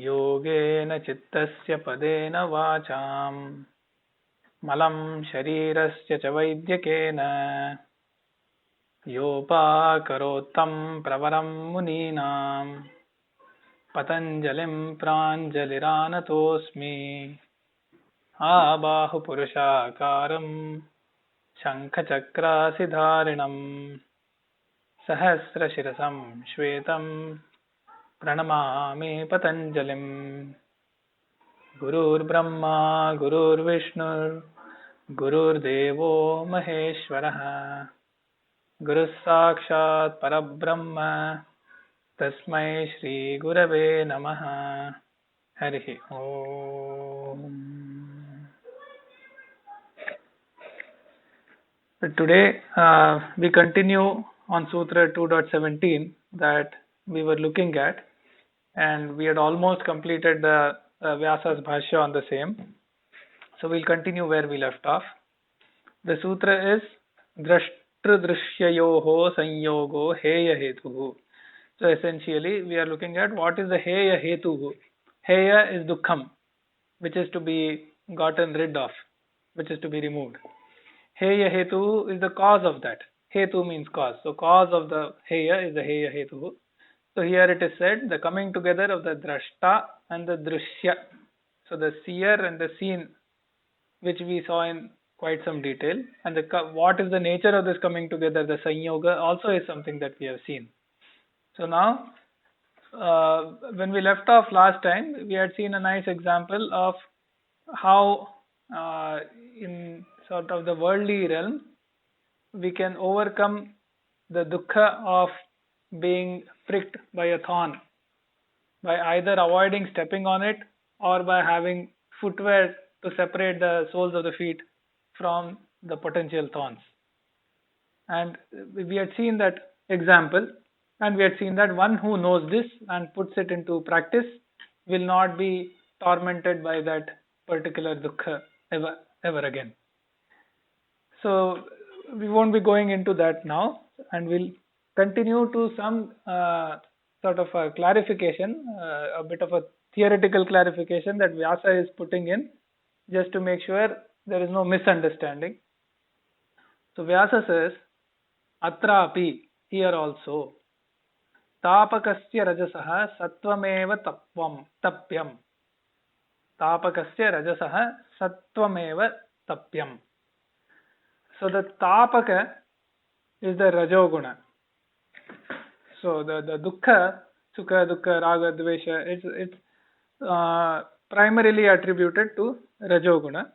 योगेन चित्तस्य पदेन वाचां मलं शरीरस्य च वैद्यकेन योपाकरोत्तं प्रवरं मुनीनां पतञ्जलिं प्राञ्जलिरानतोऽस्मि आबाहुपुरुषाकारं शङ्खचक्रासिधारिणं सहस्रशिरसं श्वेतं प्रणमामि पतञ्जलिं गुरुर्ब्रह्मा गुरुर्विष्णुर्गुरुर्देवो महेश्वरः गुरुः साक्षात् परब्रह्म तस्मै श्रीगुरवे नमः हरिः ओम्. Today we continue on Sutra 2.17 that we were looking at, and we had almost completed the Vyasa's Bhashya on the same. So we'll continue where we left off. The sutra is Drashtradrishyayoho Sanyogo Heya Hetuhu. So essentially we are looking at what is the Heya Hetuhu. Heya is Dukkham, which is to be gotten rid of, which is to be removed. Heya Hetu is the cause of that. Hetu means cause. So cause of the Heya is the Heya Hetu. So here it is said the coming together of the Drashta and the Drishya. So the seer and the seen, which we saw in quite some detail, and what is the nature of this coming together, the Sanyoga, also is something that we have seen. So now, when we left off last time, we had seen a nice example of how in sort of the worldly realm, we can overcome the dukkha of being pricked by a thorn by either avoiding stepping on it or by having footwear to separate the soles of the feet from the potential thorns. And we had seen that example, and we had seen that one who knows this and puts it into practice will not be tormented by that particular dukkha ever again. So we won't be going into that now, and we'll continue to some sort of a clarification, a bit of a theoretical clarification that Vyasa is putting in, just to make sure there is no misunderstanding. So Vyasa says, Atrapi, here also, Tapakasya rajasaha sattvameva tapyam. Tapakasya rajasaha sattvameva tapyam. So the tapaka is the rajoguna. So the dukkha, sukha, dukkha, raga, dvesha, it's primarily attributed to rajoguna.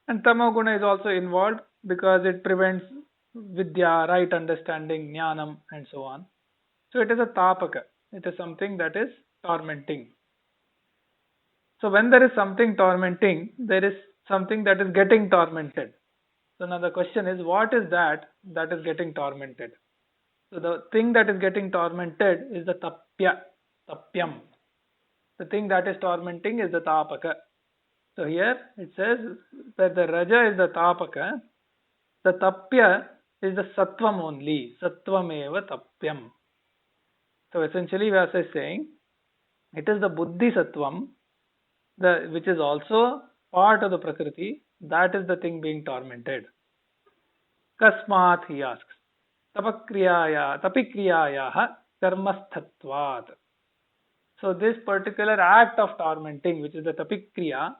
And tamoguna is also involved because it prevents vidya, right understanding, jnanam, and so on. So it is a tapaka. It is something that is tormenting. So when there is something tormenting, there is something that is getting tormented. So now the question is, what is that is getting tormented? So the thing that is getting tormented is the tapyam. The thing that is tormenting is the tapaka. So here it says that the raja is the tapaka, the tapya is the sattvam only, sattvameva tapyam. So essentially Vyasa is saying, it is the buddhi sattvam, which is also part of the prakriti, that is the thing being tormented. Kasmat, he asks, tapikriyayaha karmasthatvat. So this particular act of tormenting, which is the tapikriya,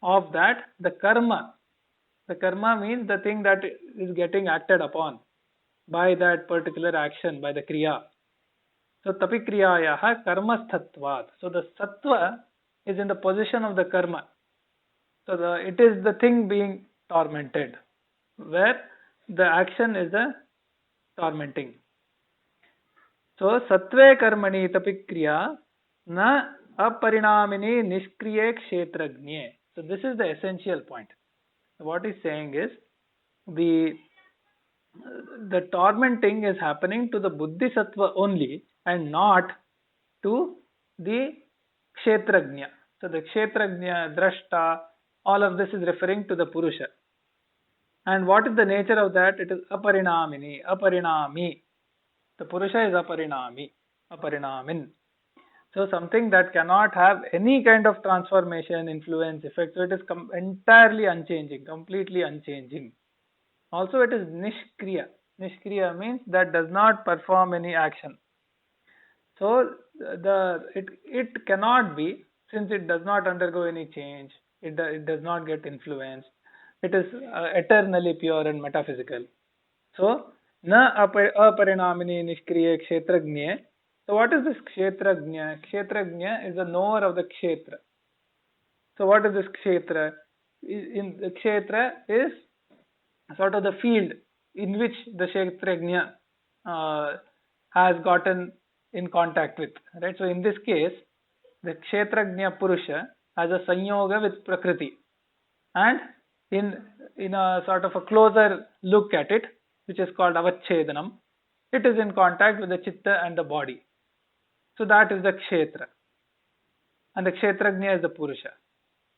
of that, the karma means the thing that is getting acted upon by that particular action, by the kriya. So tapikriyayaha karmasthatvat. So the sattva is in the position of the karma. So it is the thing being tormented, where the action is the tormenting. So sattve karmani tapikriya na aparinamini nishkriye kshetragnye. So this is the essential point. What he's saying is the tormenting is happening to the buddhi sattva only and not to the kshetragnya. So the kshetragnya, drashta, all of this is referring to the purusha. And what is the nature of that? It is aparinami. The purusha is aparinamin. So something that cannot have any kind of transformation, influence, effect, so it is entirely unchanging, completely unchanging. Also, it is nishkriya. Nishkriya means that does not perform any action. So it cannot be, since it does not undergo any change. It does not get influenced. It is eternally pure and metaphysical. So na aparinamini nishkriye kshetrajnye. So what is this kshetrajna? Kshetrajna is the knower of the kshetra. So what is this kshetra? In the kshetra is sort of the field in which the kshetrajna has gotten in contact with, right? So in this case, the kshetrajna purusha has a sanyoga with prakriti, and in a sort of a closer look at it, which is called avachchedanam, it is in contact with the chitta and the body. So that is the kshetra, and the kshetrajna is the purusha.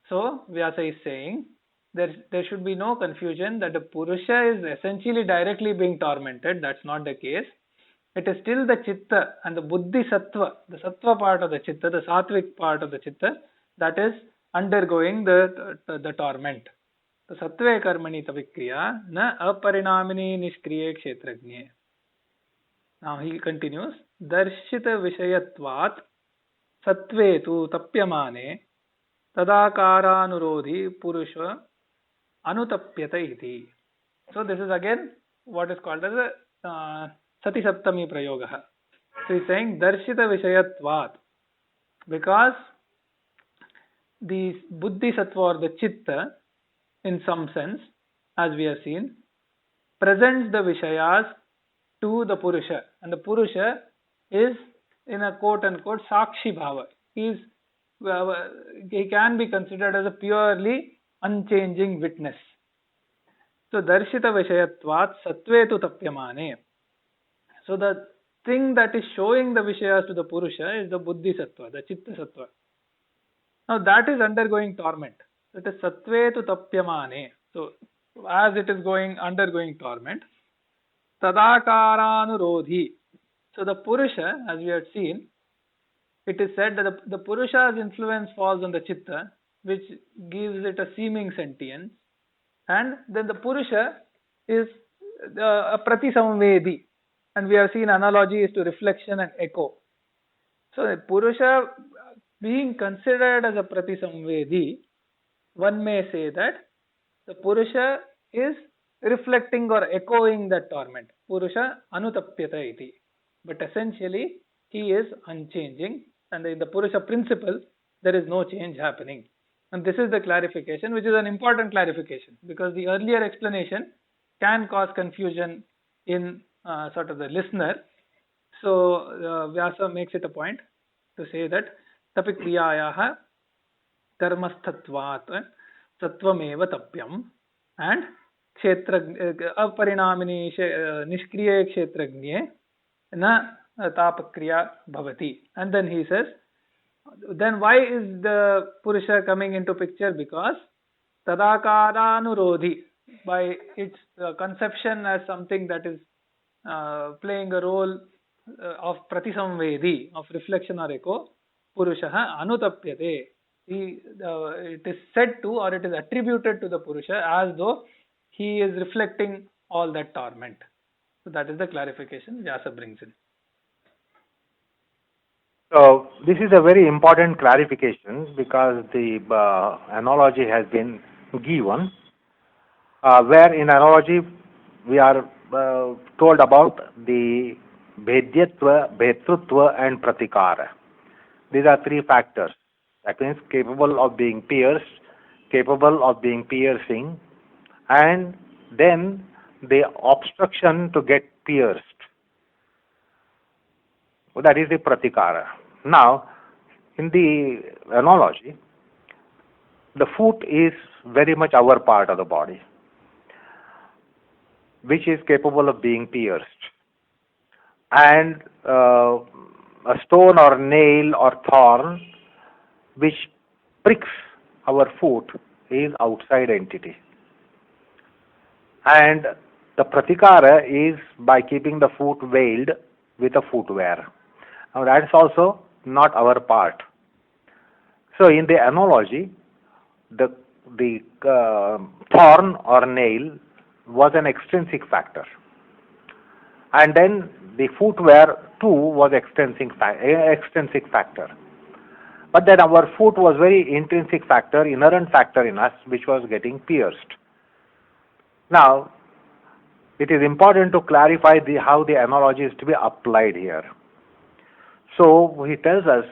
So Vyasa is saying there should be no confusion that the purusha is essentially directly being tormented. That's not the case. It is still the chitta and the buddhi sattva, the sattva part of the chitta, the sattvic part of the chitta, that is undergoing the torment. The sattve karmani tavikriya na aparinamini nishkriye kshetrajne. Now he continues, darshita vishayatvat sattve tu tapyamane tadakaranurodi purusha anutapyata iti. So this is again what is called as a Sati Saptami Prayogaha. So he's saying Darshita Vishayatvat, because the Buddhi Sattva or the Chitta, in some sense, as we have seen, presents the Vishayas to the Purusha, and the Purusha is in a quote unquote Sakshi Bhava. He can be considered as a purely unchanging witness. So Darshita Vishayatvat Sattve tu Tapyamane. So the thing that is showing the Vishayas to the Purusha is the Buddhi Sattva, the Chitta Sattva. Now that is undergoing torment. It is Sattve tu Tapyamane. So as it is undergoing torment, Tadakaranurodhi. So the Purusha, as we had seen, it is said that the Purusha's influence falls on the Chitta, which gives it a seeming sentience, and then the Purusha is a Pratisamvedi, and we have seen analogy is to reflection and echo. So the Purusha being considered as a Pratisamvedi, one may say that the Purusha is reflecting or echoing that torment. Purusha anutapyata iti. But essentially, he is unchanging, and in the Purusha principle, there is no change happening. And this is the clarification, which is an important clarification, because the earlier explanation can cause confusion in sort of the listener. So Vyasa makes it a point to say that tapikriyayaha karmasthatvat sattvameva tapyam, and kshetra aparinamini nishkriye kshetrajnye na tapakriya bhavati. And then he says, then why is the Purusha coming into picture? Because tadakaranurodhi, by its conception as something that is playing a role of pratisamvedi, of reflection or echo, Purushaha anutapyate. It is said to, or it is attributed to the Purusha as though he is reflecting all that torment. So that is the clarification Vyasa brings in. So this is a very important clarification, because the analogy has been given, where in analogy we are told about the Bhedyatva, Bhetrutva and Pratikara. These are three factors. That means capable of being pierced, capable of being piercing, and then the obstruction to get pierced. That is the Pratikara. Now, in the analogy, the foot is very much our part of the body, which is capable of being pierced. And a stone or nail or thorn which pricks our foot is outside entity. And the Pratikara is by keeping the foot veiled with a footwear. Now that is also not our part. So in the analogy, the thorn or nail was an extrinsic factor, and then the footwear too was extrinsic factor. But then our foot was very intrinsic factor, inherent factor in us, which was getting pierced. Now, it is important to clarify how the analogy is to be applied here. So he tells us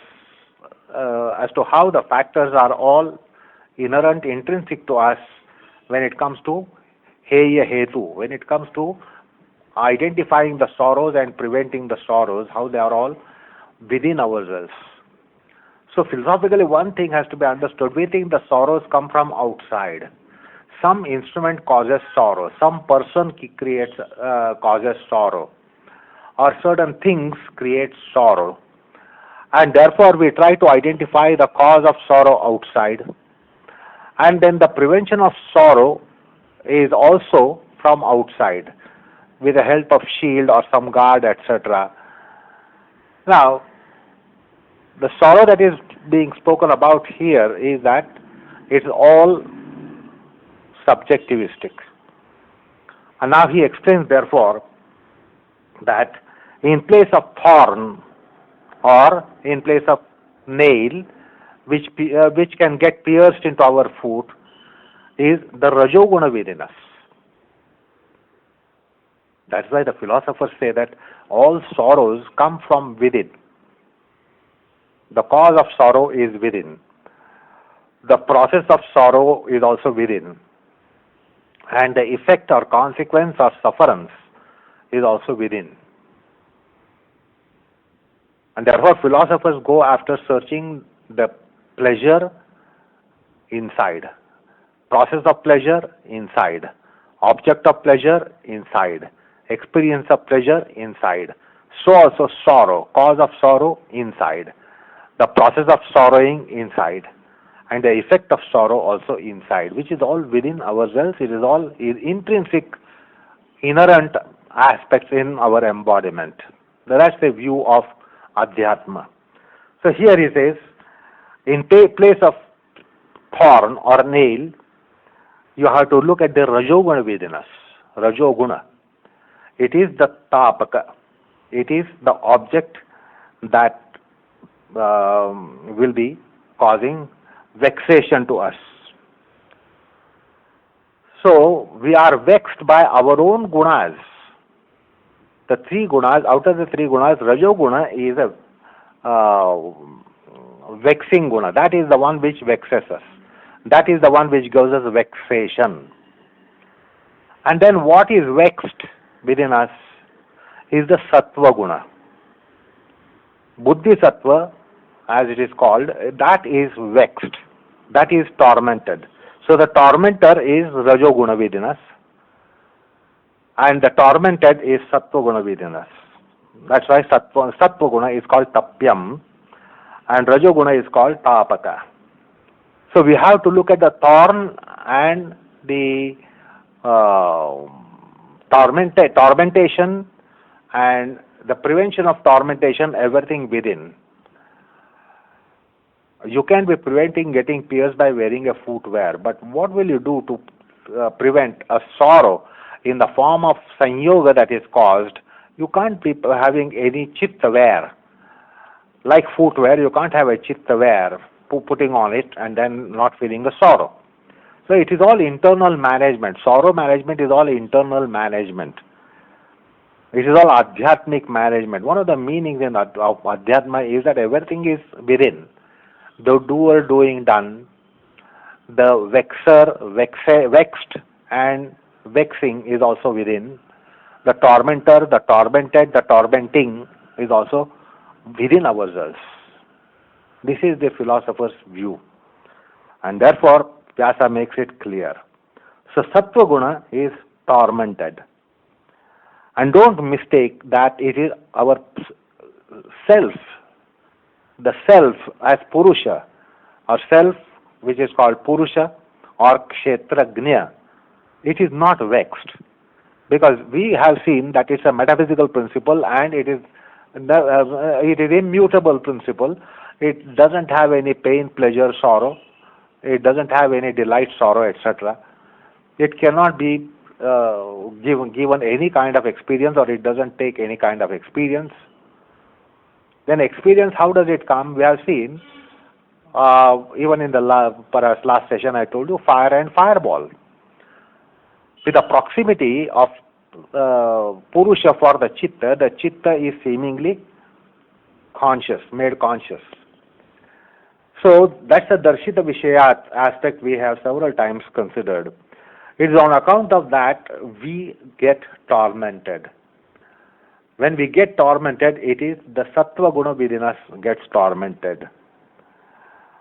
as to how the factors are all inherent, intrinsic to us when it comes to heya hetu, when it comes to identifying the sorrows and preventing the sorrows, how they are all within ourselves. So philosophically, one thing has to be understood. We think the sorrows come from outside. Some instrument causes sorrow. Some person causes sorrow. Or certain things create sorrow. And therefore, we try to identify the cause of sorrow outside. And then the prevention of sorrow is also from outside, with the help of shield or some guard, etc. Now, the sorrow that is being spoken about here is that it's all subjectivistic. And now he explains, therefore, that in place of thorn or in place of nail, which can get pierced into our foot, is the Rajoguna within us. That's why the philosophers say that all sorrows come from within. The cause of sorrow is within. The process of sorrow is also within. And the effect or consequence or sufferance is also within. And therefore philosophers go after searching the pleasure inside, process of pleasure inside, object of pleasure inside, experience of pleasure inside. So also sorrow, cause of sorrow inside, the process of sorrowing inside, and the effect of sorrow also inside, which is all within ourselves. It is all intrinsic, inherent aspects in our embodiment. That's the view of Adhyatma. So here he says, in place of thorn or nail, you have to look at the Rajoguna within us. Rajoguna. It is the tapaka. It is the object that will be causing vexation to us. So we are vexed by our own gunas. The three gunas, out of the three gunas, Rajoguna is a vexing guna. That is the one which vexes us. That is the one which gives us vexation. And then what is vexed within us is the Sattva guna. Buddhi Sattva, as it is called, that is vexed. That is tormented. So the tormentor is Rajoguna within us, and the tormented is Sattva guna within us. That's why Sattva guna is called Tapyam, and Rajoguna is called Tapaka. So we have to look at the thorn and the tormentation and the prevention of tormentation, everything within. You can be preventing getting pierced by wearing a footwear, but what will you do to prevent a sorrow in the form of sanyoga that is caused? You can't be having any chitta wear. Like footwear, you can't have a chitta wear, putting on it and then not feeling the sorrow. So it is all internal management. Sorrow management is all internal management. It is all Adhyatmic management. One of the meanings of Adhyatma is that everything is within. The doer doing done, the vexer vexed and vexing is also within. The tormentor, the tormented, the tormenting is also within ourselves. This is the philosopher's view. And therefore, Vyasa makes it clear. So Sattva guna is tormented. And don't mistake that it is our self, the self as Purusha, or self which is called Purusha or Kshetrajna. It is not vexed, because we have seen that it's a metaphysical principle and it is It is immutable principle. It doesn't have any pain, pleasure, sorrow. It doesn't have any delight, sorrow, etc. It cannot be given any kind of experience, or it doesn't take any kind of experience. Then experience, how does it come? We have seen, even in the perhaps last session I told you, fire and fireball. With the proximity of Purusha for the Chitta is seemingly conscious, made conscious. So that's the Darshita Vishayat aspect we have several times considered. It is on account of that we get tormented. When we get tormented, it is the Sattva Guna within us gets tormented.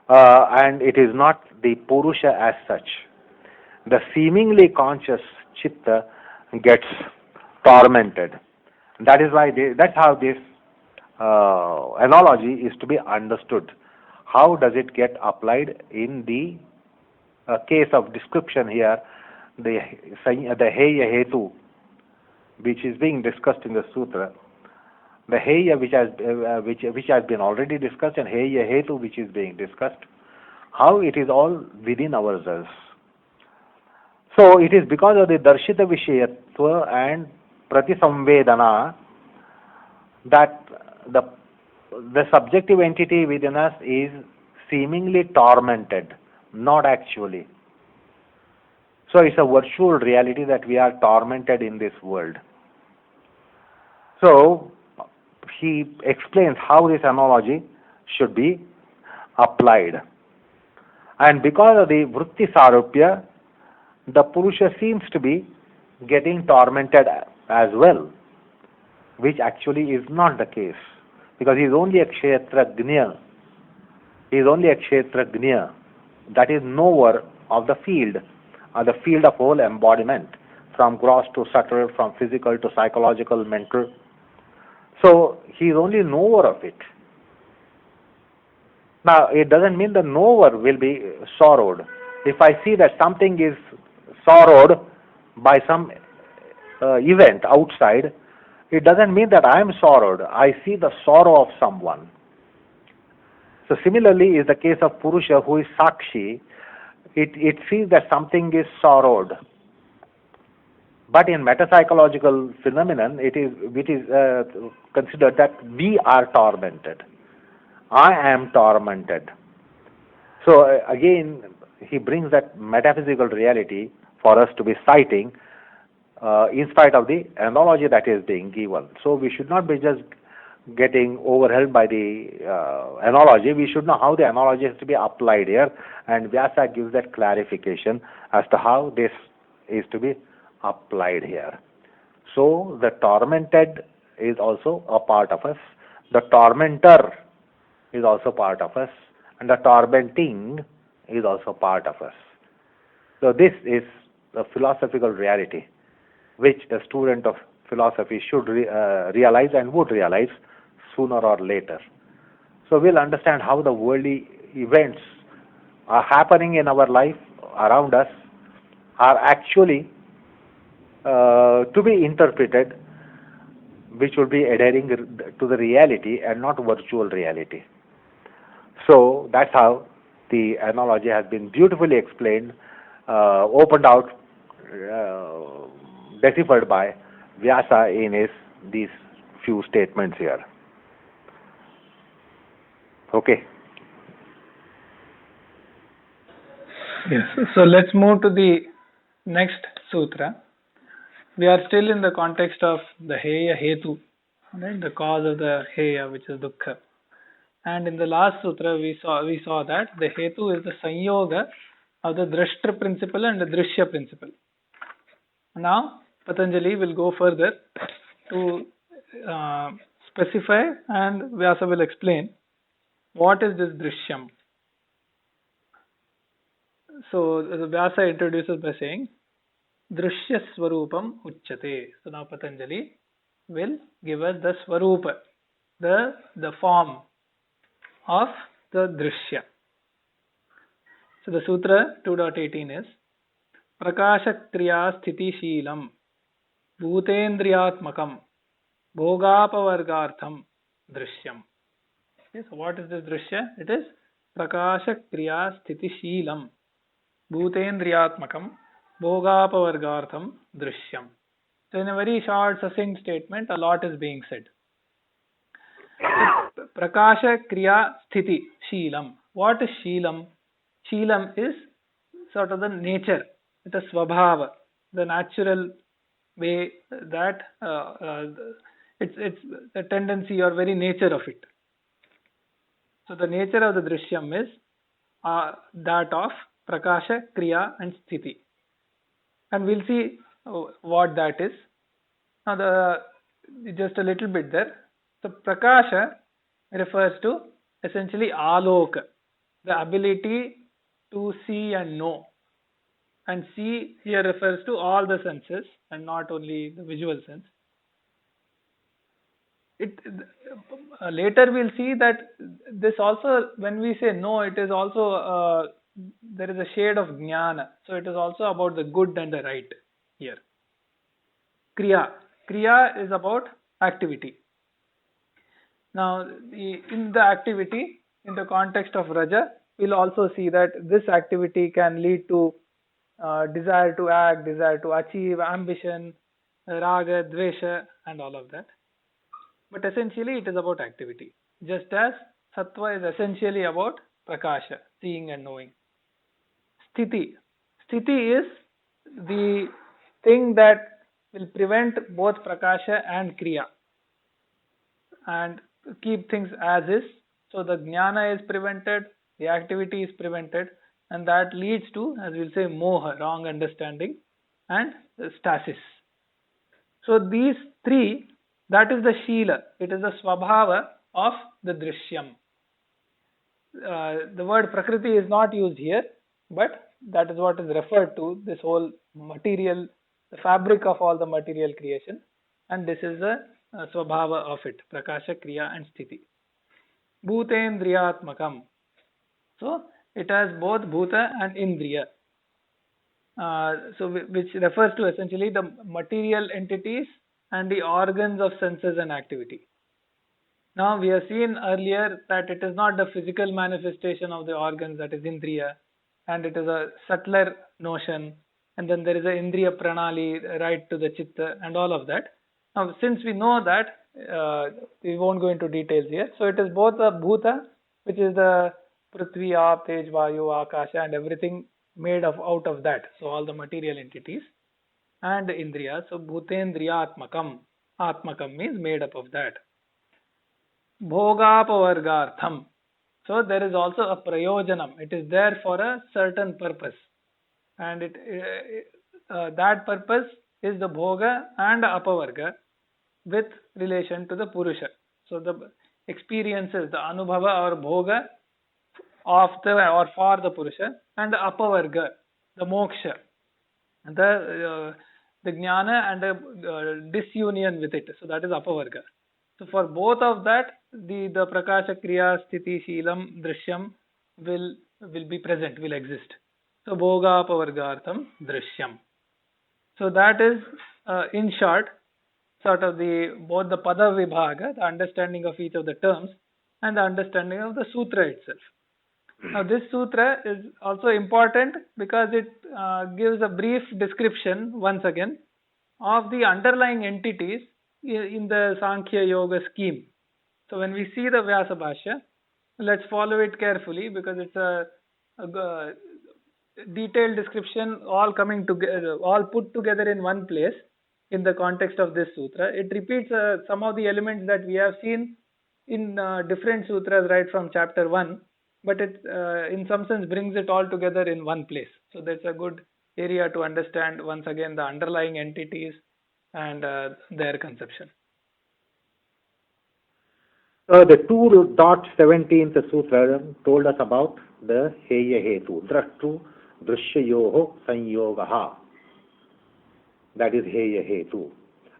And it is not the Purusha as such. The seemingly conscious Chitta gets tormented. That is why that's how this analogy is to be understood. How does it get applied in the case of description here, the Heya Hetu, which is being discussed in the sutra, the Heya which has been already discussed, and Heya Hetu which is being discussed, how it is all within ourselves. So it is because of the Darshita Vishayatva and Pratisamvedana that the subjective entity within us is seemingly tormented, not actually. So it's a virtual reality that we are tormented in this world. So he explains how this analogy should be applied. And because of the Vritti Sarupya, the Purusha seems to be getting tormented as well, which actually is not the case, because he is only a Kshetragnya. He is only a Kshetragnya, that is knower of the field of whole embodiment, from gross to subtle, from physical to psychological, mental. So he is only knower of it. Now, it doesn't mean the knower will be sorrowed. If I see that something is sorrowed by some event outside, it doesn't mean that I am sorrowed. I see the sorrow of someone. So similarly is the case of Purusha, who is Sakshi. It sees that something is sorrowed. But in metapsychological phenomenon, it is considered that we are tormented. I am tormented. So again, he brings that metaphysical reality for us to be citing, in spite of the analogy that is being given. So we should not be just getting overwhelmed by the analogy. We should know how the analogy is to be applied here, and Vyasa gives that clarification as to how this is to be applied here. So the tormented is also a part of us. The tormentor is also part of us, and the tormenting is also part of us. So this is the philosophical reality which the student of philosophy should realize and would realize sooner or later. So we'll understand how the worldly events are happening in our life around us are actually to be interpreted, which will be adhering to the reality and not virtual reality. So that's how the analogy has been beautifully explained, opened out, deciphered by Vyasa in these few statements here. Okay. Yes. So let's move to the next sutra. We are still in the context of the Heya Hetu, right? The cause of the Heya, which is Dukkha. And in the last sutra, we saw that the Hetu is the Sanyoga of the Drashtra principle and the Drishya principle. Now, Patanjali will go further to specify, and Vyasa will explain what is this Drishyam. So Vyasa introduces by saying Drishya Swarupam Uchyate. So now Patanjali will give us the Swarupa, the form of the Drishya. So the Sutra 2.18 is Prakashatriya Sthiti Sheelam Bhutendriyatmakam Bhogapavargartham Drishyam. Okay, so what is this Drishya? It is Prakasha Kriya Sthiti Sheelam Bhutendriyatmakam Bhogapavargartham Drishyam. So in a very short, succinct statement, a lot is being said. Prakasha Kriya Sthiti Sheelam. What is Sheelam? Sheelam is sort of the nature, the Swabhava, the natural way that it's the tendency or very nature of it. So the nature of the Drishyam is that of Prakasha, Kriya and Sthiti. And we'll see what that is. Now just a little bit there. So Prakasha refers to essentially Aloka, the ability to see and know. And see here refers to all the senses and not only the visual sense. Later we'll see that this also, when we say no, it is also there is a shade of jnana. So it is also about the good and the right here. Kriya is about activity. Now in the activity, in the context of Raja, we'll also see that this activity can lead to desire to act, desire to achieve, ambition, raga, dvesha and all of that. But essentially it is about activity. Just as Sattva is essentially about Prakasha, seeing and knowing. Sthiti is the thing that will prevent both Prakasha and Kriya and keep things as is. So the Jnana is prevented, the activity is prevented, and that leads to, as we'll say, moha, wrong understanding, and stasis. So these three, that is the Sheela, it is the Swabhava of the Drishyam. The word Prakriti is not used here, but that is what is referred to, this whole material, the fabric of all the material creation, and this is the Swabhava of it, Prakasha, Kriya and Sthiti. Bhutendriyatmakam. So it has both Bhuta and Indriya. So which refers to essentially the material entities and the organs of senses and activity. Now we have seen earlier that it is not the physical manifestation of the organs, that is Indriya, and it is a subtler notion, and then there is a Indriya Pranali right to the Chitta and all of that. Now since we know that, we won't go into details here. So it is both a Bhuta, which is the Prithvi, Aap, Tej, Vayu, Akasha and everything made out of that. So all the material entities and Indriya. So Bhutendriyatmakam. Atmakam means made up of that. Bhogapavargartham. So there is also a prayojanam. It is there for a certain purpose. And that purpose is the bhoga and apavarga with relation to the Purusha. So the experiences, the anubhava or bhoga of the or for the Purusha, and the apavarga, the moksha, the jnana and the disunion with it. So that is apavarga. So for both of that, the Prakasha, Kriya, Sthiti, Sheelam, Drishyam will be present, will exist. So Bhoga Pavargartham Drishyam. So that is in short sort of both the Pada Vibhaga, the understanding of each of the terms, and the understanding of the sutra itself. Now this sutra is also important because it gives a brief description once again of the underlying entities in the Sankhya Yoga scheme. So when we see the Vyasa Bhashya, let's follow it carefully because it's a detailed description all coming together, all put together in one place in the context of this sutra. It repeats some of the elements that we have seen in different sutras right from chapter 1, but it in some sense brings it all together in one place. So that's a good area to understand once again the underlying entities and their conception. The 2.17th sutra told us about the Heya Hetu, Drashtu Drishyayoho Sanyogaha. That is Heya Hetu.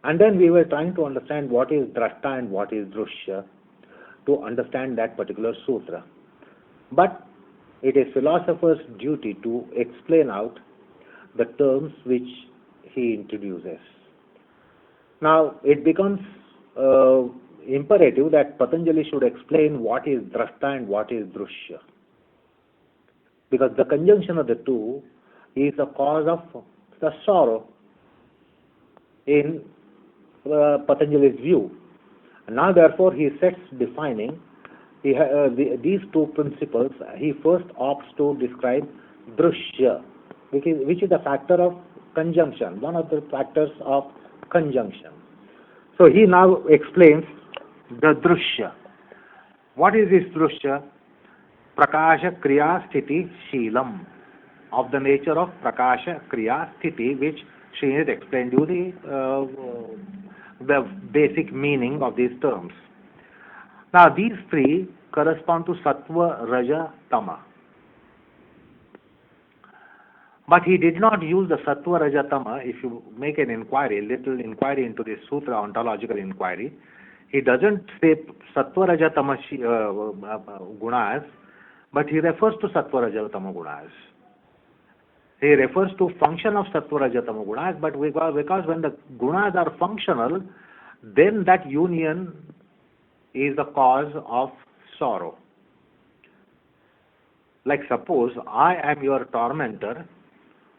And then we were trying to understand what is Drashta and what is Drushya to understand that particular sutra. But it is philosopher's duty to explain out the terms which he introduces. Now it becomes imperative that Patanjali should explain what is drashta and what is drushya. Because the conjunction of the two is the cause of the sorrow in Patanjali's view. And now therefore he sets defining these two principles. He first opts to describe drushya, which is the factor of conjunction, one of the factors of conjunction. So he now explains the drushya. What is this drushya? Prakasha Kriya Sthiti Sheelam, of the nature of Prakasha Kriya Sthiti, which she has explained you the basic meaning of these terms. Now these three correspond to Sattva, Raja, Tama. But he did not use the Sattva, Raja, Tama. If you make an inquiry, little inquiry into this sutra, ontological inquiry, he doesn't say Sattva, Raja, Tama gunas, but he refers to Sattva, Raja, Tama gunas. He refers to function of Sattva, Raja, Tama gunas, but because when the gunas are functional, then that union is the cause of sorrow. Like suppose I am your tormentor,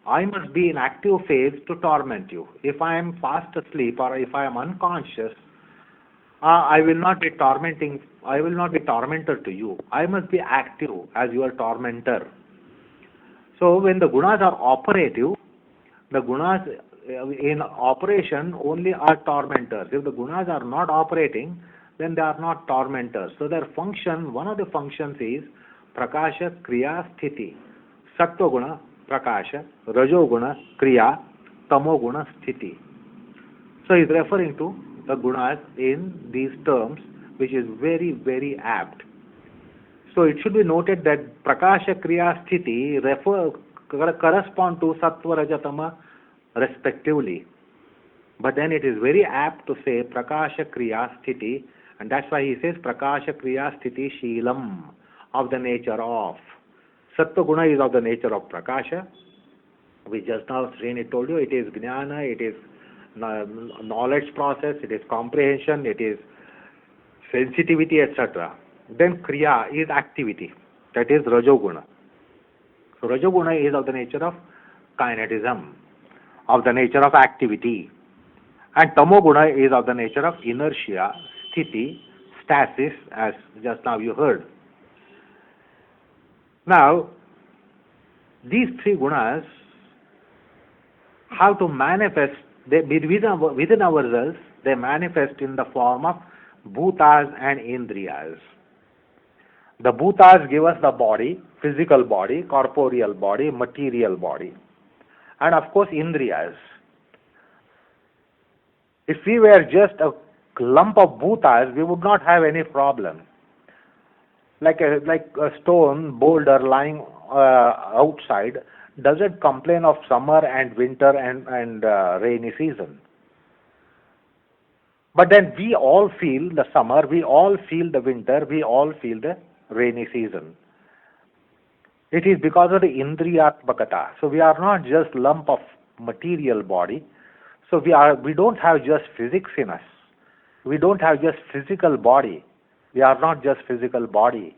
I must be in active phase to torment you. If I am fast asleep or if I am unconscious, I will not be tormentor to you. I must be active as your tormentor. So when the gunas are operative, the gunas in operation only are tormentors. If the gunas are not operating, then they are not tormentors. So their function, one of the functions is Prakasha Kriya Sthiti. Sattva guna Prakasha, Rajo guna Kriya, Tamo guna Sthiti. So he is referring to the gunas in these terms, which is very, very apt. So it should be noted that Prakasha Kriya Sthiti correspond to Sattva, Raja, Tama respectively. But then it is very apt to say Prakasha Kriya Sthiti, and that's why he says Prakasha Kriya Sthiti Sheelam, of the nature of. Sattva guna is of the nature of Prakasha. We just now, Srini told you, it is Jnana, it is knowledge process, it is comprehension, it is sensitivity, etc. Then Kriya is activity, that is Rajoguna. So Rajoguna is of the nature of kinetism, of the nature of activity. And Tamoguna is of the nature of inertia, sthiti, stasis, as just now you heard. Now, these three gunas have to manifest, within ourselves, they manifest in the form of bhutas and indriyas. The bhutas give us the body, physical body, corporeal body, material body, and of course indriyas. If we were just a lump of bhutas, we would not have any problem. Like a stone boulder lying outside doesn't complain of summer and winter and rainy season. But then we all feel the summer, we all feel the winter, we all feel the rainy season. It is because of the indriyatmakata. So we are not just lump of material body. So we don't have just physics in us. We don't have just physical body. We are not just physical body,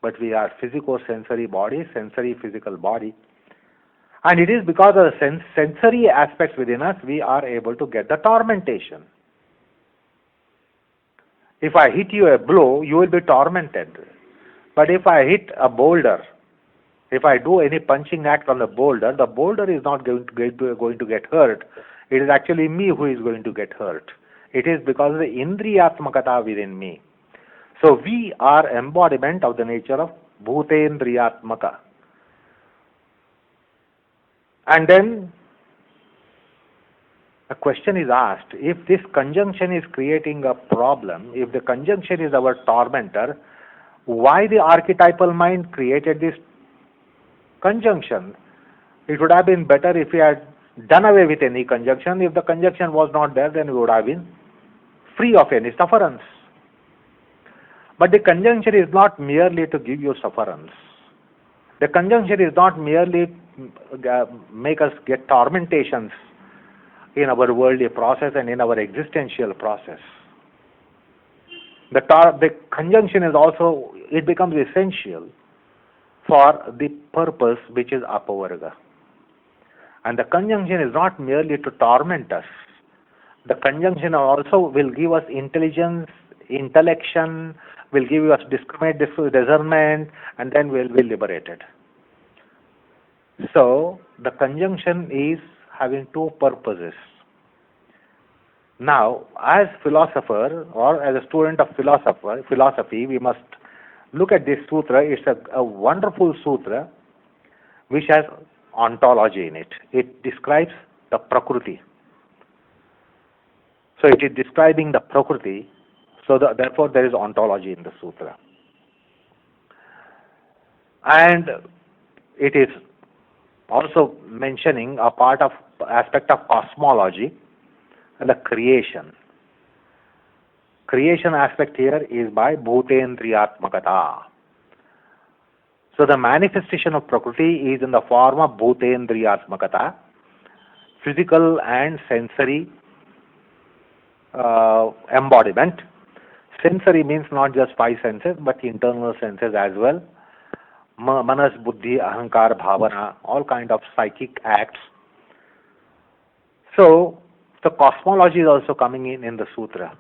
but we are physico-sensory body, sensory-physical body. And it is because of the sensory aspects within us, we are able to get the tormentation. If I hit you a blow, you will be tormented. But if I hit a boulder, if I do any punching act on the boulder is not going to get hurt. It is actually me who is going to get hurt. It is because of the indriyatmakata within me. So we are embodiment of the nature of bhutendriyatmaka. And then a question is asked, if this conjunction is creating a problem, if the conjunction is our tormentor, why the archetypal mind created this conjunction? It would have been better if we had done away with any conjunction. If the conjunction was not there, then we would have been free of any sufferance. But the conjunction is not merely to give you sufferance. The conjunction is not merely make us get tormentations in our worldly process and in our existential process. The conjunction is also, it becomes essential for the purpose which is apavarga. And the conjunction is not merely to torment us. The conjunction also will give us intelligence, intellection, will give us discriminate discernment, and then we'll be liberated. So the conjunction is having two purposes. Now, as philosopher or as a student of philosophy, we must look at this sutra. It's a wonderful sutra which has ontology in it. It describes the Prakriti. So it is describing the Prakriti, so therefore there is ontology in the sutra. And it is also mentioning a aspect of cosmology and the creation. Creation aspect here is by bhutendriyatmakata. So the manifestation of Prakriti is in the form of bhutendriyatmakata, physical and sensory embodiment. Sensory means not just five senses, but internal senses as well. Manas, buddhi, ahankar, bhavana, all kind of psychic acts. So the cosmology is also coming in the sutra.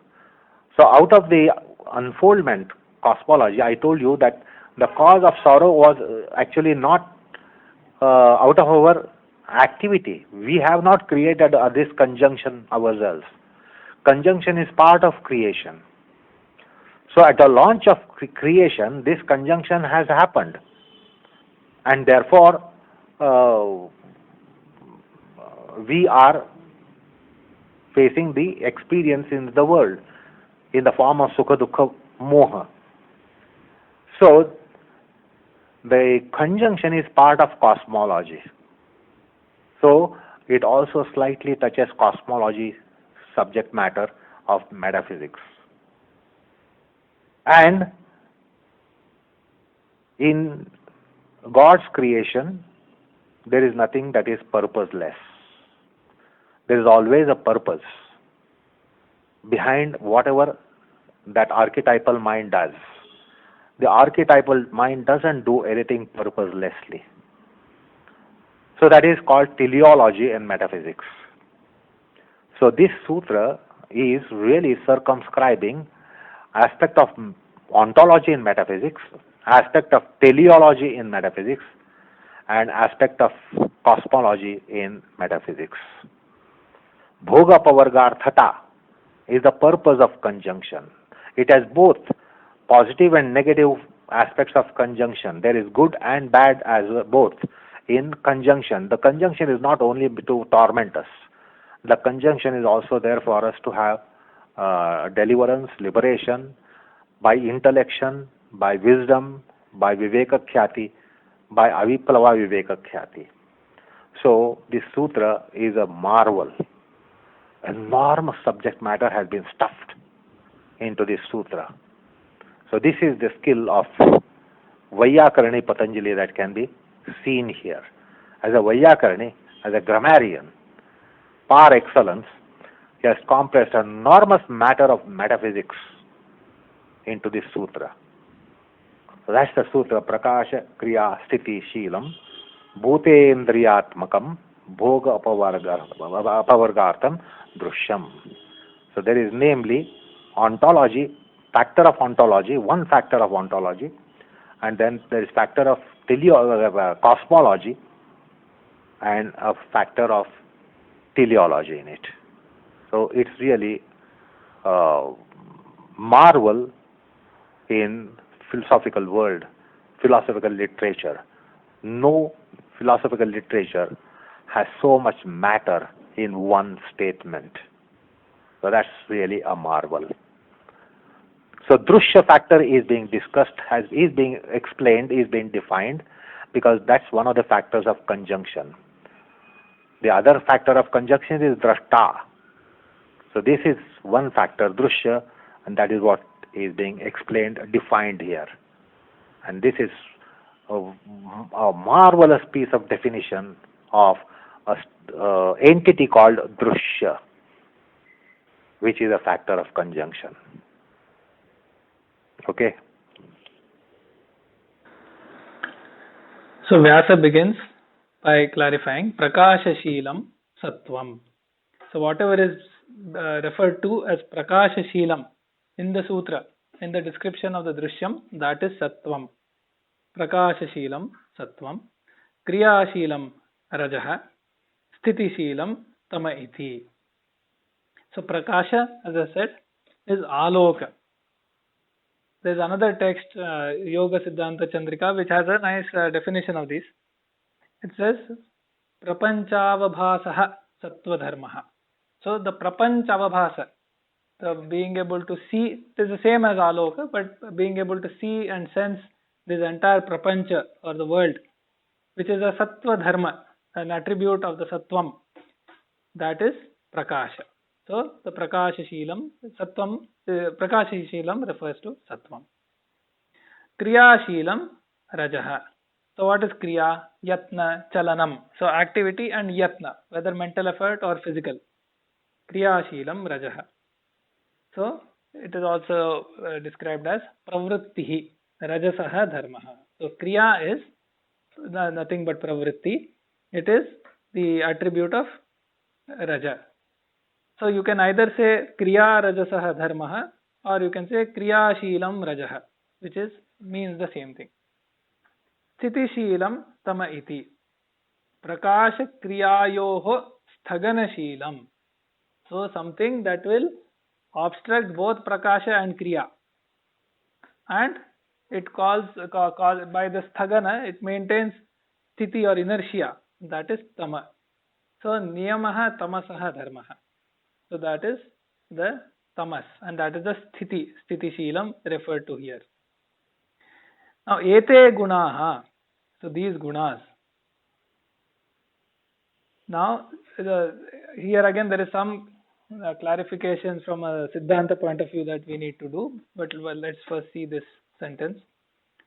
So out of the unfoldment cosmology, I told you that the cause of sorrow was actually not out of our activity. We have not created this conjunction ourselves. Conjunction is part of creation. So at the launch of creation, this conjunction has happened. And therefore, we are facing the experience in the world in the form of sukha, dukkha, moha. So the conjunction is part of cosmology. So it also slightly touches cosmology subject matter of metaphysics. And in God's creation, there is nothing that is purposeless. There is always a purpose behind whatever that archetypal mind does. The archetypal mind doesn't do anything purposelessly. So that is called teleology in metaphysics. So this sutra is really circumscribing aspect of ontology in metaphysics, aspect of teleology in metaphysics, and aspect of cosmology in metaphysics. Bhoga pavargarthata is the purpose of conjunction. It has both positive and negative aspects of conjunction. There is good and bad as both in conjunction. The conjunction is not only to torment us. The conjunction is also there for us to have deliverance, liberation, by intellection, by wisdom, by viveka khyati, by aviplava viveka khyati. So this sutra is a marvel. Enormous subject matter has been stuffed into this sutra. So this is the skill of Vaiyakarani Patanjali that can be seen here. As a Vaiyakarani, as a grammarian, par excellence, he has compressed an enormous matter of metaphysics into this sutra. So that's the sutra, Prakasha Kriya Sthiti Sheelam Bhutendriyatmakam Bhoga Apavargartham Drishyam. So there is namely ontology, factor of ontology, one factor of ontology, and then there is factor of cosmology and a factor of teleology in it. So it's really marvel in philosophical world, philosophical literature. No philosophical literature has so much matter in one statement. So that's really a marvel. So Drushya factor is being discussed, is being explained, is being defined, because that's one of the factors of conjunction. The other factor of conjunction is Drashta. So this is one factor, Drushya, and that is what is being explained, defined here. And this is a marvelous piece of definition of an entity called Drushya, which is a factor of conjunction. Okay. So Vyasa begins by clarifying Prakashashilam Sattvam. So whatever is referred to as Prakashashilam in the sutra, in the description of the Drishyam, that is Sattvam. Prakashashilam Sattvam. Kriyashilam Rajaha. Sthiti Tama iti. So Prakasha, as I said, is Aloka. There is another text, Yoga Siddhanta Chandrika, which has a nice definition of this. It says, Prapanchavabhasaha Sattva Dharmaha. So the Prapanchavabhasa, the being able to see, it is the same as Aloka, but being able to see and sense this entire Prapancha or the world, which is a Sattva Dharma, an attribute of the Sattvam, that is Prakasha. So the Prakashashilam, Sattvam, Prakashashilam refers to Sattvam. Kriyashilam Rajaha. So what is Kriya? Yatna, Chalanam. So activity and Yatna, whether mental effort or physical. Kriyashilam Rajaha. So it is also described as Pravrittihi, Rajasaha Dharmaha. So Kriya is nothing but Pravritti. It is the attribute of Raja. So you can either say Kriya Rajasaha Dharmaha or you can say Kriyashilam Rajaha, which means the same thing. Sthiti Tama iti. Prakasha Kriyayoho Sthaganashilam. So something that will obstruct both Prakasha and Kriya. And it calls by the Sthagana, it maintains Sthiti or inertia. That is Tama. So Niyamaha Tamasaha Dharmaha. So that is the Tamas, and that is the Sthiti Shilam referred to here. Now, Ete Gunaha. So these gunas. Now, here again there is some clarifications from a Siddhanta point of view that we need to do, but let's first see this sentence.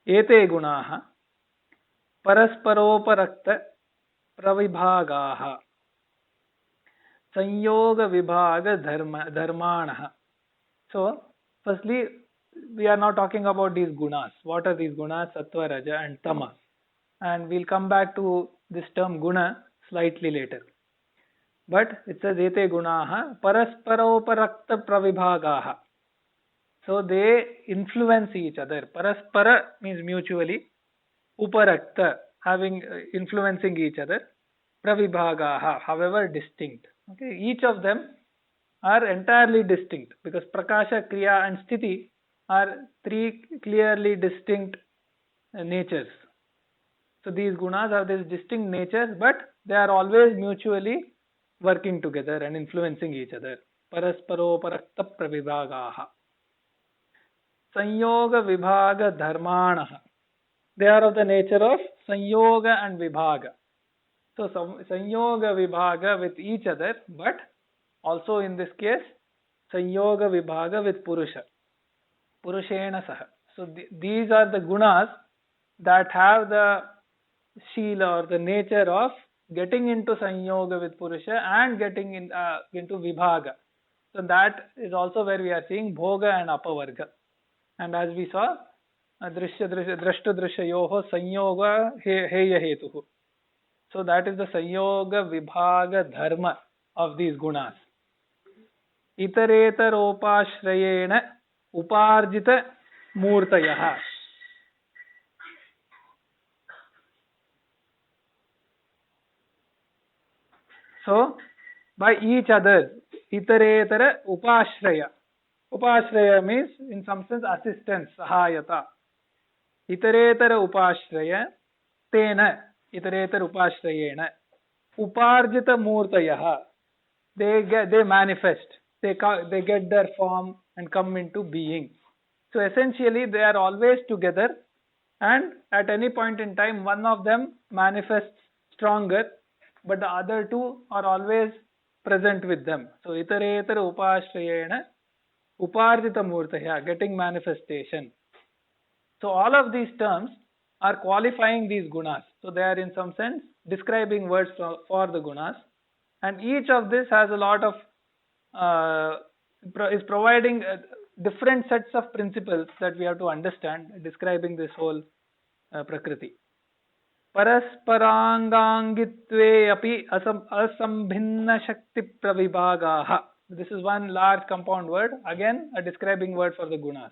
Ete gunaha parasparoparakta pravibhagaha sanyoga vibhaga dharmanaha. So, firstly, we are now talking about these gunas. What are these gunas? Sattva, Raja and Tama. And we'll come back to this term guna slightly later. But it says ete gunaha parasparoparakta pravibhagaha. So they influence each other. Paraspara means mutually. Uparakta, having influencing each other. Pravibhagaha, however distinct. Okay, each of them are entirely distinct because Prakasha, Kriya and Sthiti are three clearly distinct natures. So these gunas have these distinct natures, but they are always mutually working together and influencing each other. Parasparoparakta pravibhagaha. Sanyoga vibhaga dharmanaha. They are of the nature of sanyoga and vibhaga. So sanyoga vibhaga with each other, but also in this case sanyoga vibhaga with purusha. Purushena saha. So these are the gunas that have the Shila or the nature of getting into Sanyoga with Purusha and getting into Vibhaga. So that is also where we are seeing Bhoga and Apavarga. And as we saw, Drishya Yoho Sanyoga Heya Hetuhu. So that is the Sanyoga Vibhaga Dharma of these gunas. Itaretaropashrayena Uparjita Murtayaha. So, by each other, itaretara upashraya. Upashraya means, in some sense, assistance, sahayata. Itaretara upashraya, tena, itaretara upashrayena. Uparjita murtayaha. They manifest. They get their form and come into being. So, essentially, they are always together, and at any point in time, one of them manifests stronger, but the other two are always present with them. So, itaretara upashrayena uparjita murtaya, getting manifestation. So, all of these terms are qualifying these gunas. So, they are in some sense describing words for the gunas. And each of this has a lot of, is providing different sets of principles that we have to understand describing this whole Prakriti. Parasparangangitve api asambhinna shakti pravibhagaha. This is one large compound word, again a describing word for the gunas.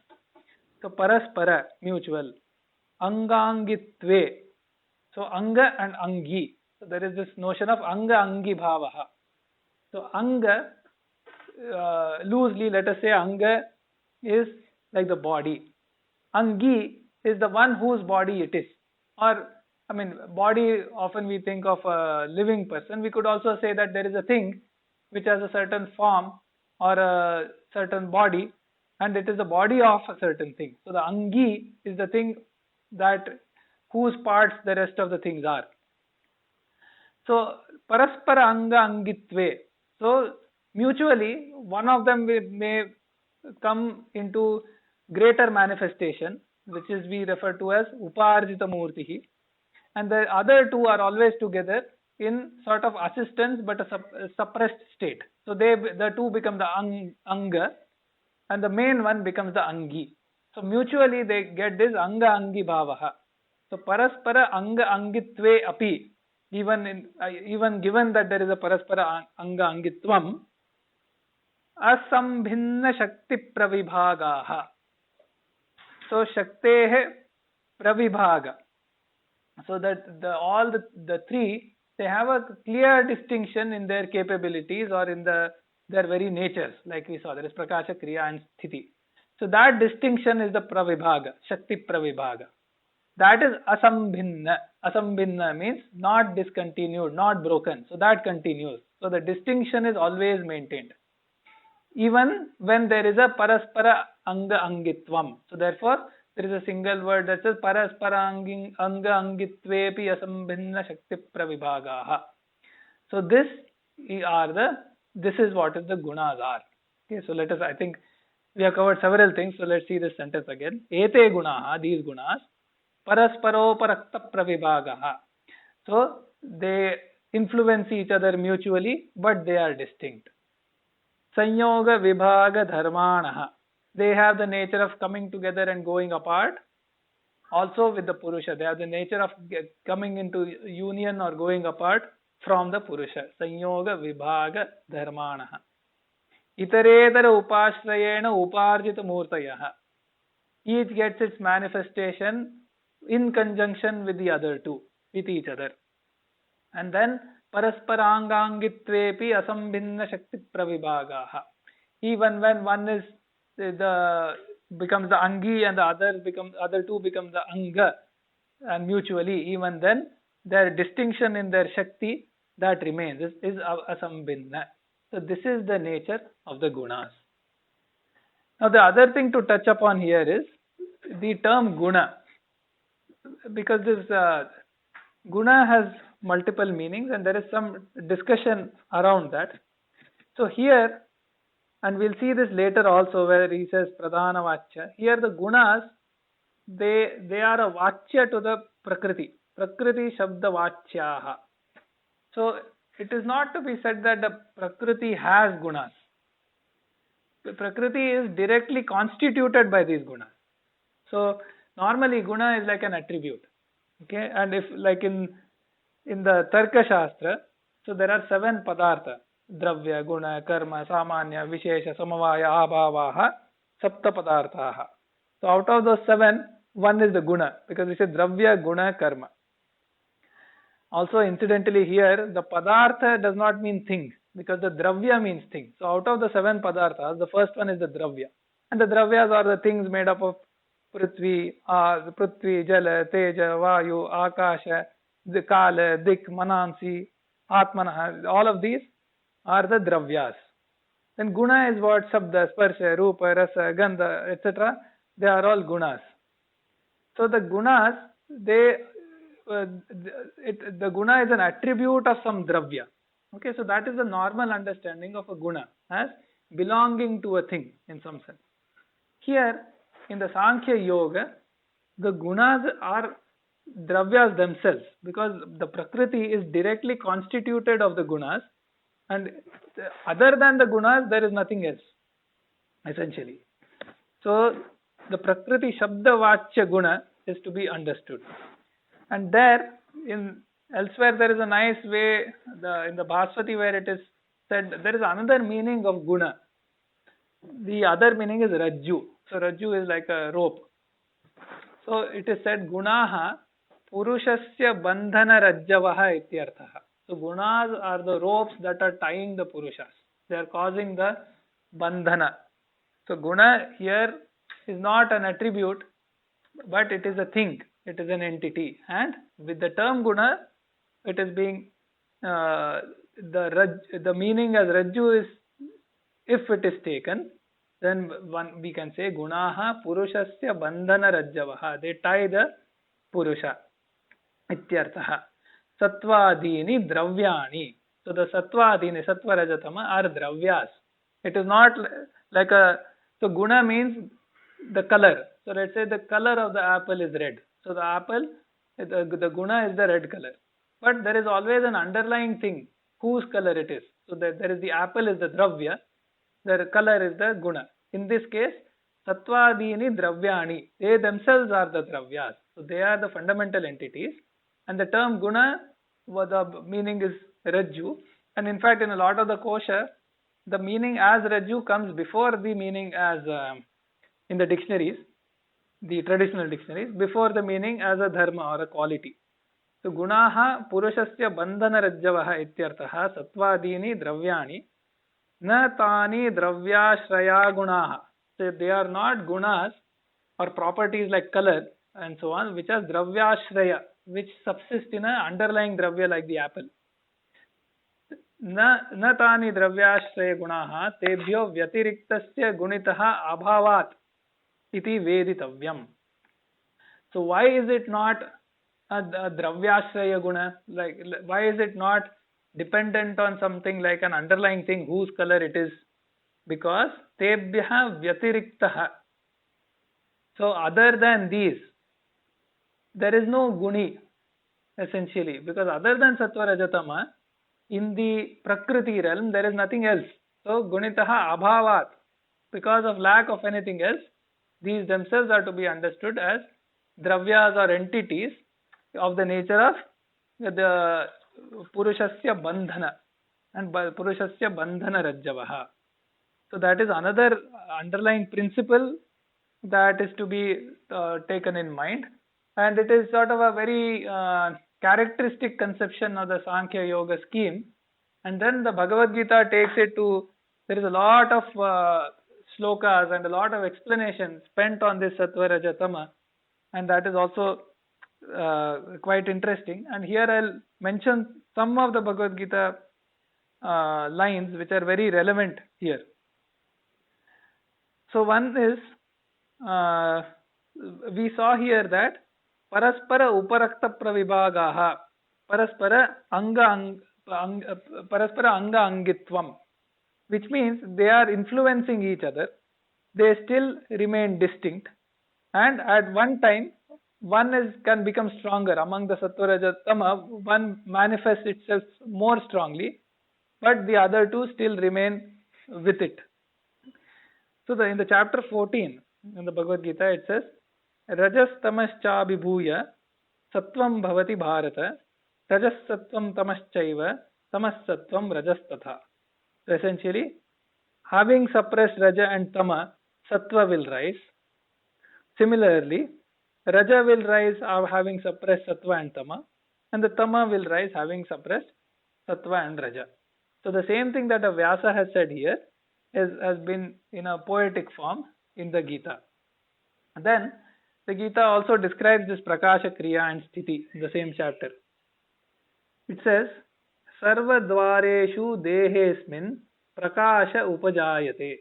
So paraspara, mutual. Angangitve, so anga and angi. So there is this notion of anga angi bhavaha. So anga, loosely let us say anga is like the body. Angi is the one whose body it is. Or, I mean, body, often we think of a living person. We could also say that there is a thing which has a certain form or a certain body, and it is the body of a certain thing. So the angi is the thing that whose parts the rest of the things are. So paraspara anga angitve. So mutually, one of them may come into greater manifestation, which is we refer to as uparjita murtihi, and the other two are always together in sort of assistance but a suppressed state. So the two become the anga, and the main one becomes the angi. So mutually they get this anga angi bhavaha. So paraspara anga angitve api, even given that there is a paraspara anga angitvam, asambhinna shakti pravibhagaha. So shaktehe pravibhaga. So that all the three, they have a clear distinction in their capabilities or in their very natures, like we saw. There is prakasha, kriya and sthiti. So that distinction is the pravibhaga, shakti pravibhaga. That is asambhinna. Asambhinna means not discontinued, not broken. So that continues. So the distinction is always maintained, even when there is a paraspara anga angitvam. So therefore, there is a single word that says paraspara anga angitvepi asambhinna shakti pravibhagaha. So this is what is the gunas are. Okay, so let us, I think we have covered several things, so let's see this sentence again. Ete gunaha, these gunas, parasparoparakta pravibhagaha. So they influence each other mutually, but they are distinct. Sanyoga vibhaga dharmanaha. They have the nature of coming together and going apart. Also with the Purusha, they have the nature of coming into union or going apart from the Purusha. Sanyoga vibhaga dharmanaha. Itaretara upashrayena uparjita murtayaha. Each gets its manifestation in conjunction with the other two, with each other. And then parasparangangitvepi asambhinna shakti pravibhagaha. Even when one is becomes the angi and the other two become the anga, and mutually, even then their distinction in their shakti that remains is asambhinna. So this is the nature of the gunas. Now the other thing to touch upon here is the term guna, because this guna has multiple meanings and there is some discussion around that. So here, and we'll see this later also where he says pradhana vachya, here the gunas, they are a vachya to the prakriti shabda vachyaha. So it is not to be said that the prakriti has gunas. The prakriti is directly constituted by these gunas. So normally guna is like an attribute, okay, and if like in the Tarka Shastra, so there are 7 padartha: dravya, guna, karma, samanya, vishesha, samavaya, abhavaha, sapta padarthaha. So out of those 7, one is the guna, because we say dravya, guna, karma. Also incidentally here, the padartha does not mean thing, because the dravya means thing. So out of the 7 padarthas, the first one is the dravya. And the dravyas are the things made up of prithvi, jala, teja, vayu, akasha, the kala, dik, manansi, atmana, all of these are the dravyas. Then guna is what? Sabda, sparsha, rupa, rasa, gandha, etc. They are all gunas. So the gunas, the guna is an attribute of some dravya. Okay, so that is the normal understanding of a guna, as belonging to a thing in some sense. Here, in the Sankhya Yoga, the gunas are dravyas themselves, because the prakriti is directly constituted of the gunas, and other than the gunas there is nothing else, essentially. So the Prakriti Shabdavachya Guna is to be understood. And there, in elsewhere, there is a nice way in the Bhaswati where it is said there is another meaning of Guna. The other meaning is Rajju. So Rajju is like a rope. So it is said Gunaha Purushasya Bandhana Rajjavaha Ityarthaha. So Gunas are the ropes that are tying the Purushas. They are causing the Bandhana. So Guna here is not an attribute, but it is a thing. It is an entity. And with the term Guna, it is being the meaning as Rajju is, if it is taken, then we can say Gunaha Purushasya Bandhana Rajjavaha. They tie the Purusha. Ityarthaha. Sattvadini Dravyani. So the Sattvadini, Sattva Rajatama are Dravyas. It is not like a, so Guna means the color. So let's say the color of the apple is red. So the apple, the Guna is the red color. But there is always an underlying thing, whose color it is. So there is the apple is the Dravya, the color is the Guna. In this case, Sattvadini Dravyani, they themselves are the Dravyas. So they are the fundamental entities. And the term Guna, the meaning is Rajju. And in fact, in a lot of the kosha, the meaning as Rajju comes before the meaning as, in the dictionaries, the traditional dictionaries, before the meaning as a dharma or a quality. So Gunaha Purushasya Bandhana Rajjavaha Ityarthaha Sattvadini Dravyani Na Tani Dravyashraya Gunaha. So they are not gunas or properties like color and so on, which are Dravyashraya, which subsist in an underlying Dravya like the apple. Na Tani Dravyashraya Gunaha Tebhyo Vyatiriktasya Gunitaha Abhavat Iti Veditavyam. So why is it not a Dravyashraya Guna? Like, why is it not dependent on something like an underlying thing whose color it is? Because Tebhya Vyatiriktaha. So other than these, there is no Guni essentially, because other than Sattva Rajatama, in the Prakriti realm, there is nothing else. So Gunitaha Abhavat. Because of lack of anything else, these themselves are to be understood as Dravyas or entities of the nature of the Purushasya Bandhana and Purushasya Bandhana Rajjavaha. So that is another underlying principle that is to be taken in mind, and it is sort of a very characteristic conception of the Sankhya Yoga scheme. And then the Bhagavad Gita takes it to, there is a lot of slokas and a lot of explanation spent on this Sattva Rajatama, and that is also quite interesting. And here I'll mention some of the Bhagavad Gita lines which are very relevant here. So one is, we saw here that Paraspara Uparakta Pravibhagaha, Paraspara Anga Angitvam, which means they are influencing each other. They still remain distinct, and at one time one can become stronger among the Sattva Rajatama. One manifests itself more strongly, but the other two still remain with it. So in the chapter 14 in the Bhagavad Gita, it says, Rajas tamaschabhibhuya sattvam bhavati bharata, rajas sattvam tamaschaiva, tamas sattvam rajas tatha. So essentially, having suppressed Raja and Tama, Sattva will rise. Similarly, Raja will rise having suppressed Sattva and Tama, and the Tama will rise having suppressed Sattva and Raja. So the same thing that Vyasa has said here has been in a poetic form in the Gita. And then the Gita also describes this Prakasha Kriya and Sthiti in the same chapter. It says, Sarva dvareshu dehesmin prakasha upajayate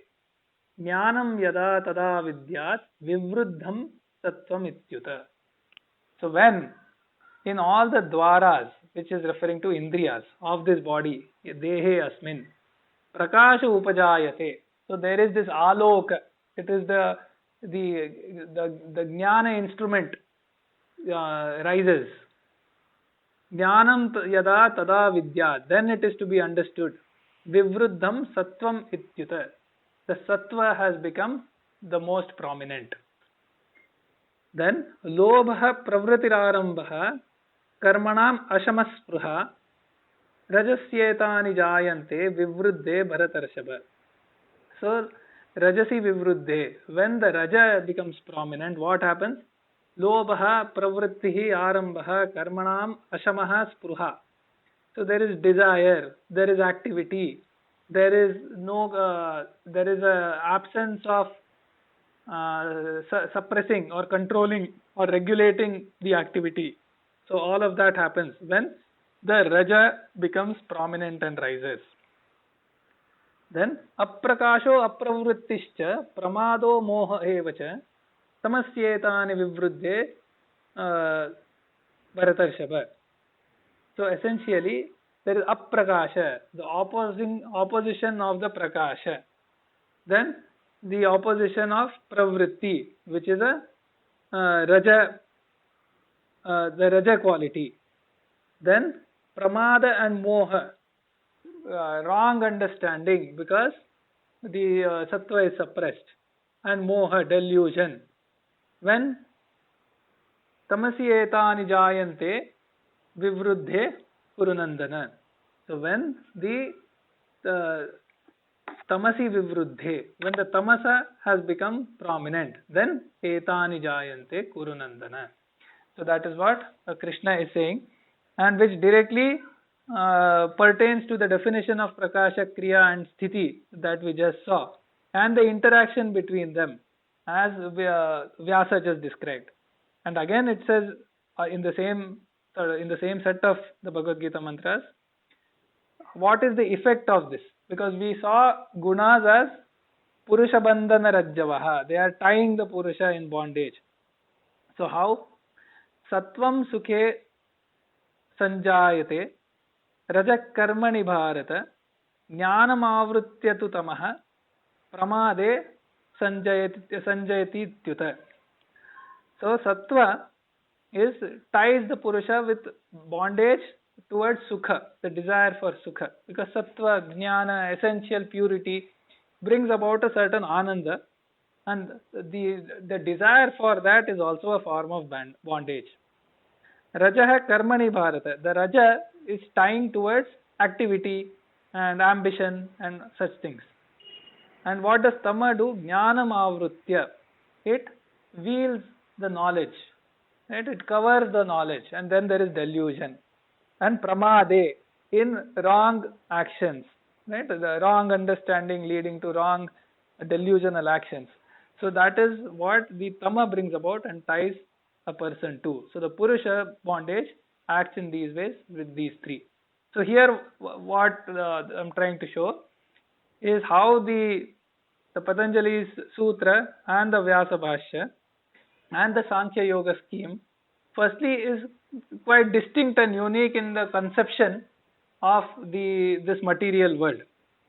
jnanam yada tada vidyat vivruddham sattvam ityuta. So when in all the dwaras, which is referring to indriyas of this body, dehe asmin, prakasha upajayate. So there is this aloka. It is the jnana instrument rises. Jnanam yada tada vidya. Then it is to be understood. Vivruddham sattvam ityuta. The sattva has become the most prominent. Then lobha pravritirarambha karmanam ashamasprha rajasyetani jayante vivruddhe bharatarshava. So rajasi vivruddhe, when the raja becomes prominent, what happens? Lobha pravrittihi arambha karmanam ashamaha spruha. So there is desire, there is activity, there is a absence of suppressing or controlling or regulating the activity. So all of that happens when the raja becomes prominent and rises. Then aprakasho apravrittischa pramado moha evacha tamasyetani vivruddhe bharatarshava. So essentially there is aprakasha, the opposition of the prakasha. Then the opposition of pravritti, which is a raja, the raja quality. Then pramada and moha, wrong understanding, because the sattva is suppressed, and moha, delusion. When tamasi etani jayante vivruddhe kurunandana. So when the tamasi vivruddhe, when the tamasa has become prominent, then etani jayante kurunandana. So that is what Krishna is saying, and which directly pertains to the definition of prakasha, kriya and sthiti that we just saw, and the interaction between them as Vyasa just described. And again it says in the same set of the Bhagavad Gita mantras, what is the effect of this? Because we saw gunas as Purusha Bandhana Rajjavaha, they are tying the Purusha in bondage. So how? Sattvam Sukhe Sanjayate Rajak Karmani Bharata Jnanam Avrutyatu Tamaha Pramade Sanjayati Tyuta. So Sattva ties the Purusha with bondage towards Sukha, the desire for Sukha. Because Sattva, Jnana, essential purity brings about a certain Ananda, and the desire for that is also a form of bondage. Rajaha Karmani Bharata, the Raja is tying towards activity and ambition and such things. And what does Tama do? Jnanam Avrutya, it veils the knowledge. Right? It covers the knowledge, and then there is delusion. And pramade, in wrong actions, right? The wrong understanding leading to wrong delusional actions. So that is what the tama brings about and ties a person to. So the Purusha bondage acts in these ways with these three. So here what I'm trying to show is how the Patanjali's Sutra and the Vyasa Bhashya and the Sankhya Yoga scheme firstly is quite distinct and unique in the conception of this material world,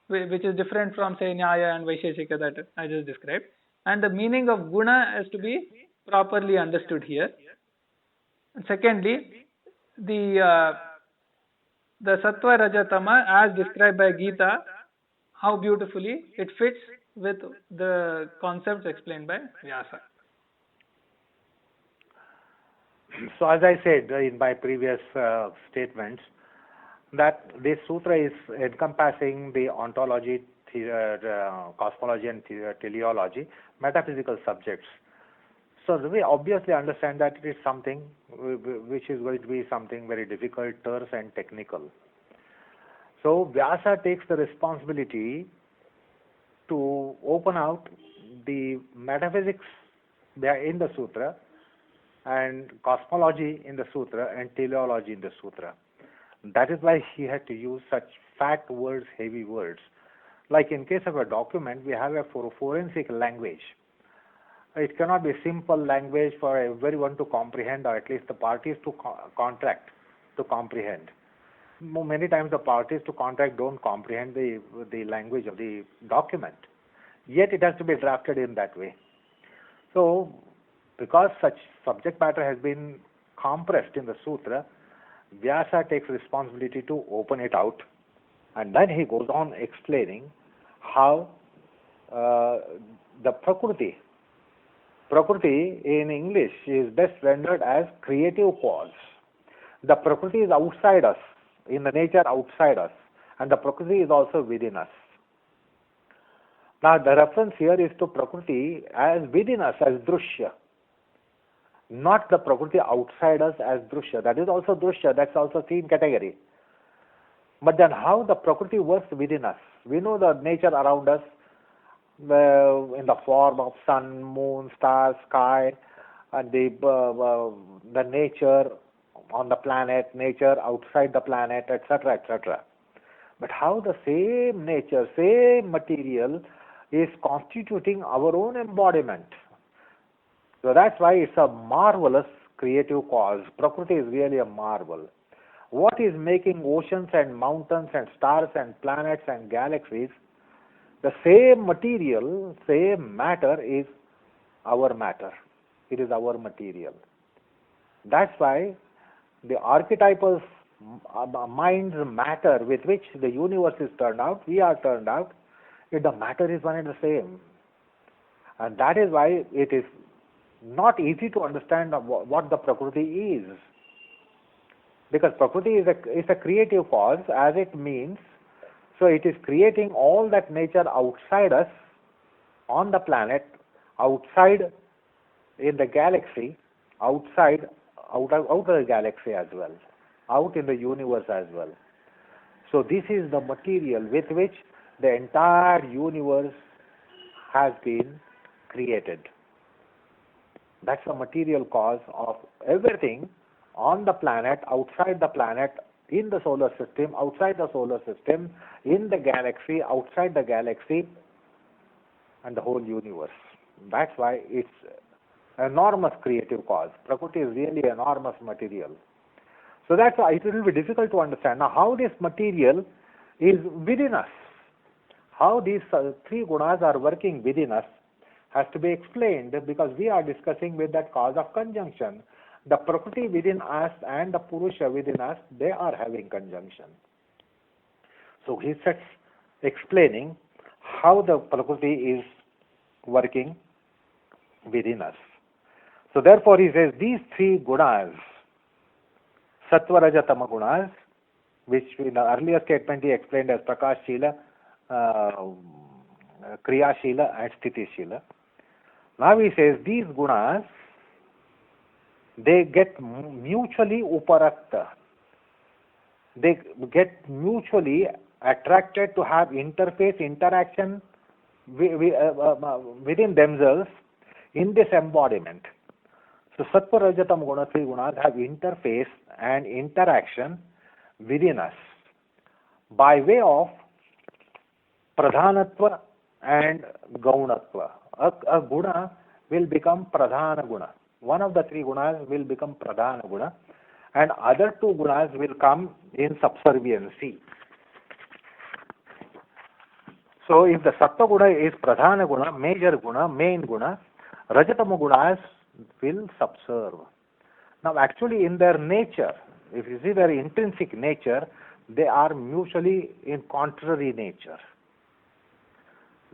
which is different from say Nyaya and Vaisheshika that I just described. And the meaning of guna has to be properly understood here. And secondly, the Sattva Rajatama as described by Gita, how beautifully it fits with the concepts explained by Vyasa. So as I said in my previous statements, that this sutra is encompassing the ontology, cosmology and teleology, metaphysical subjects. So we obviously understand that it is something which is going to be something very difficult, terse and technical. So Vyasa takes the responsibility to open out the metaphysics in the sutra, and cosmology in the sutra, and teleology in the sutra. That is why he had to use such fat words, heavy words. Like in case of a document, we have a forensic language. It cannot be simple language for everyone to comprehend, or at least the parties to contract to comprehend. Many times the parties to contract don't comprehend the language of the document. Yet it has to be drafted in that way. So because such subject matter has been compressed in the sutra, Vyasa takes responsibility to open it out, and then he goes on explaining how the Prakriti, Prakriti in English is best rendered as creative cause. The Prakriti is outside us, in the nature outside us, and the Prakriti is also within us. Now the reference here is to Prakriti as within us, as Drushya, not the Prakriti outside us as Drushya. That is also Drushya, that's also seen category. But then how the Prakriti works within us? We know the nature around us in the form of sun, moon, stars, sky, and the nature on the planet, nature outside the planet, etc., etc. But how the same nature, same material is constituting our own embodiment. So that's why it's a marvelous creative cause. Prakriti is really a marvel. What is making oceans and mountains and stars and planets and galaxies? The same material, same matter is our matter. It is our material. That's why the archetypal mind's matter with which the universe is turned out, we are turned out, the matter is one and the same. And that is why it is not easy to understand what the Prakriti is. Because Prakriti is a creative cause, as it means. So it is creating all that nature outside us, on the planet, outside in the galaxy, out of the galaxy as well, out in the universe as well. So this is the material with which the entire universe has been created. That's the material cause of everything on the planet, outside the planet, in the solar system, outside the solar system, in the galaxy, outside the galaxy, and the whole universe. That's why it's enormous creative cause. Prakriti is really enormous material. So that's why it will be difficult to understand. Now, how this material is within us, how these three gunas are working within us, has to be explained, because we are discussing with that cause of conjunction. The Prakriti within us and the Purusha within us, they are having conjunction. So he starts explaining how the Prakriti is working within us. So therefore he says these three gunas, Sattva, Raja, Tama gunas, which in the earlier statement he explained as Prakash Shila, Kriya Shila and Sthiti Shila. Now he says these gunas, they get mutually uparakta. They get mutually attracted to have interface, interaction within themselves in this embodiment. So Sattva, Rajatam Guna, three gunas have interface and interaction within us by way of pradhanatva and gaunatva. A guna will become pradhana guna. One of the three gunas will become pradhana guna, and other two gunas will come in subserviency. So if the Sattva guna is pradhana guna, major guna, main guna, Rajatama gunas will subserve. Now actually in their nature, if you see their intrinsic nature, they are mutually in contrary nature.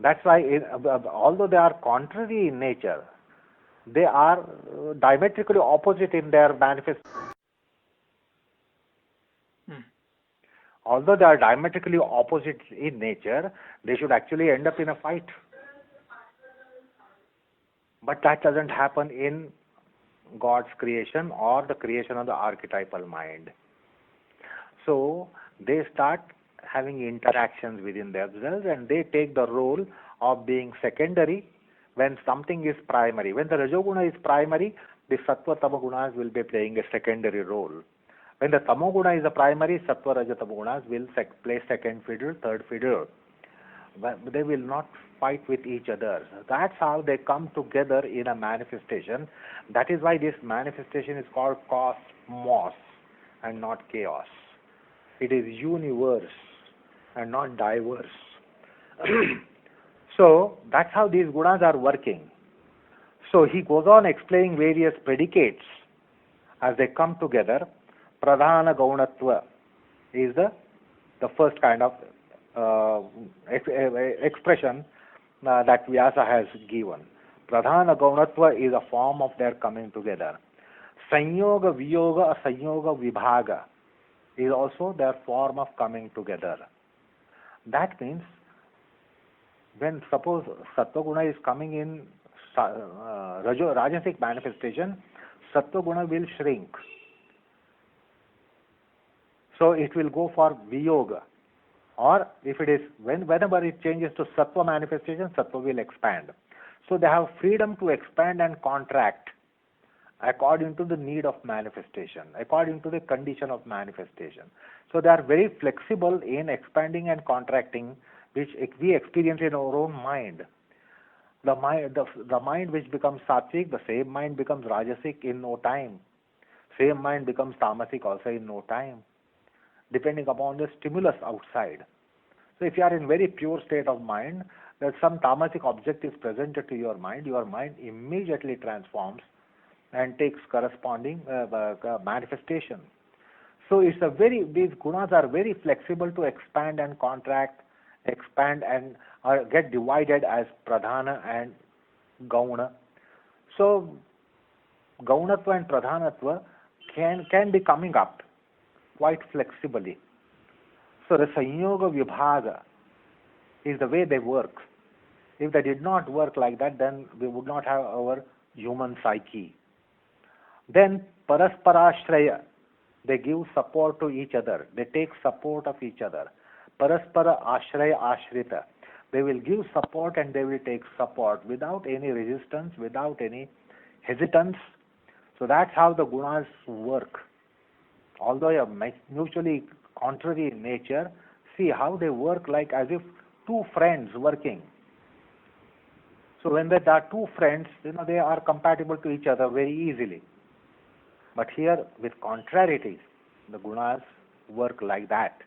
That's why although they are contrary in nature, they are diametrically opposite in their manifestation. Although they are diametrically opposite in nature, they should actually end up in a fight. But that doesn't happen in God's creation or the creation of the archetypal mind. So they start having interactions within themselves, and they take the role of being secondary when something is primary. When the Rajoguna is primary, the Sattva Tama gunas will be playing a secondary role. When the Tamoguna is the primary, Sattva Raja Tama gunas will play second fiddle, third fiddle. But they will not fight with each other. That's how they come together in a manifestation. That is why this manifestation is called cosmos and not chaos. It is universe and not diverse. So that's how these gunas are working. So he goes on explaining various predicates as they come together. Pradhana Gaunatva is the first kind of expression that Vyasa has given. Pradhana Gaunatva is a form of their coming together. Sanyoga Viyoga or Sanyoga Vibhaga is also their form of coming together. That means when suppose Sattva Guna is coming in Rajasic manifestation, Sattva Guna will shrink. So it will go for Viyoga. Or if it is, whenever it changes to Sattva manifestation, Sattva will expand. So they have freedom to expand and contract according to the need of manifestation, according to the condition of manifestation. So they are very flexible in expanding and contracting, which we experience in our own mind. The mind which becomes sattvic, the same mind becomes rajasic in no time. Same mind becomes tamasic also in no time, depending upon the stimulus outside. So if you are in very pure state of mind, that some tamasic object is presented to your mind immediately transforms and takes corresponding manifestation. So these gunas are very flexible to expand and contract, expand and get divided as pradhana and gauna. So gaunatva and pradhanatva can be coming up quite flexibly. So the sanyoga vibhaga is the way they work. If they did not work like that, then we would not have our human psyche. Then parasparashraya, they give support to each other. They take support of each other. Paraspara ashraya ashrita. They will give support and they will take support without any resistance, without any hesitance. So that's how the gunas work. Although they are mutually contrary in nature, see how they work like as if two friends working. So when there are two friends, they are compatible to each other very easily. But here with contrariety, the gunas work like that.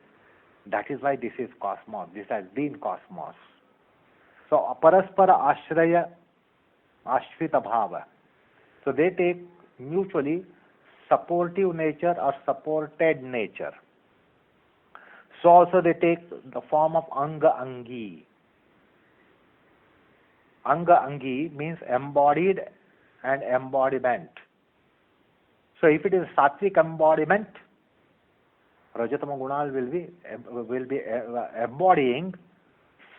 That is why this is cosmos. This has been cosmos. So paraspara ashraya ashrita bhava. So they take mutually supportive nature or supported nature. So also they take the form of anga angi. Anga angi means embodied and embodiment. So if it is sattvic embodiment, Rajatama Gunal will be embodying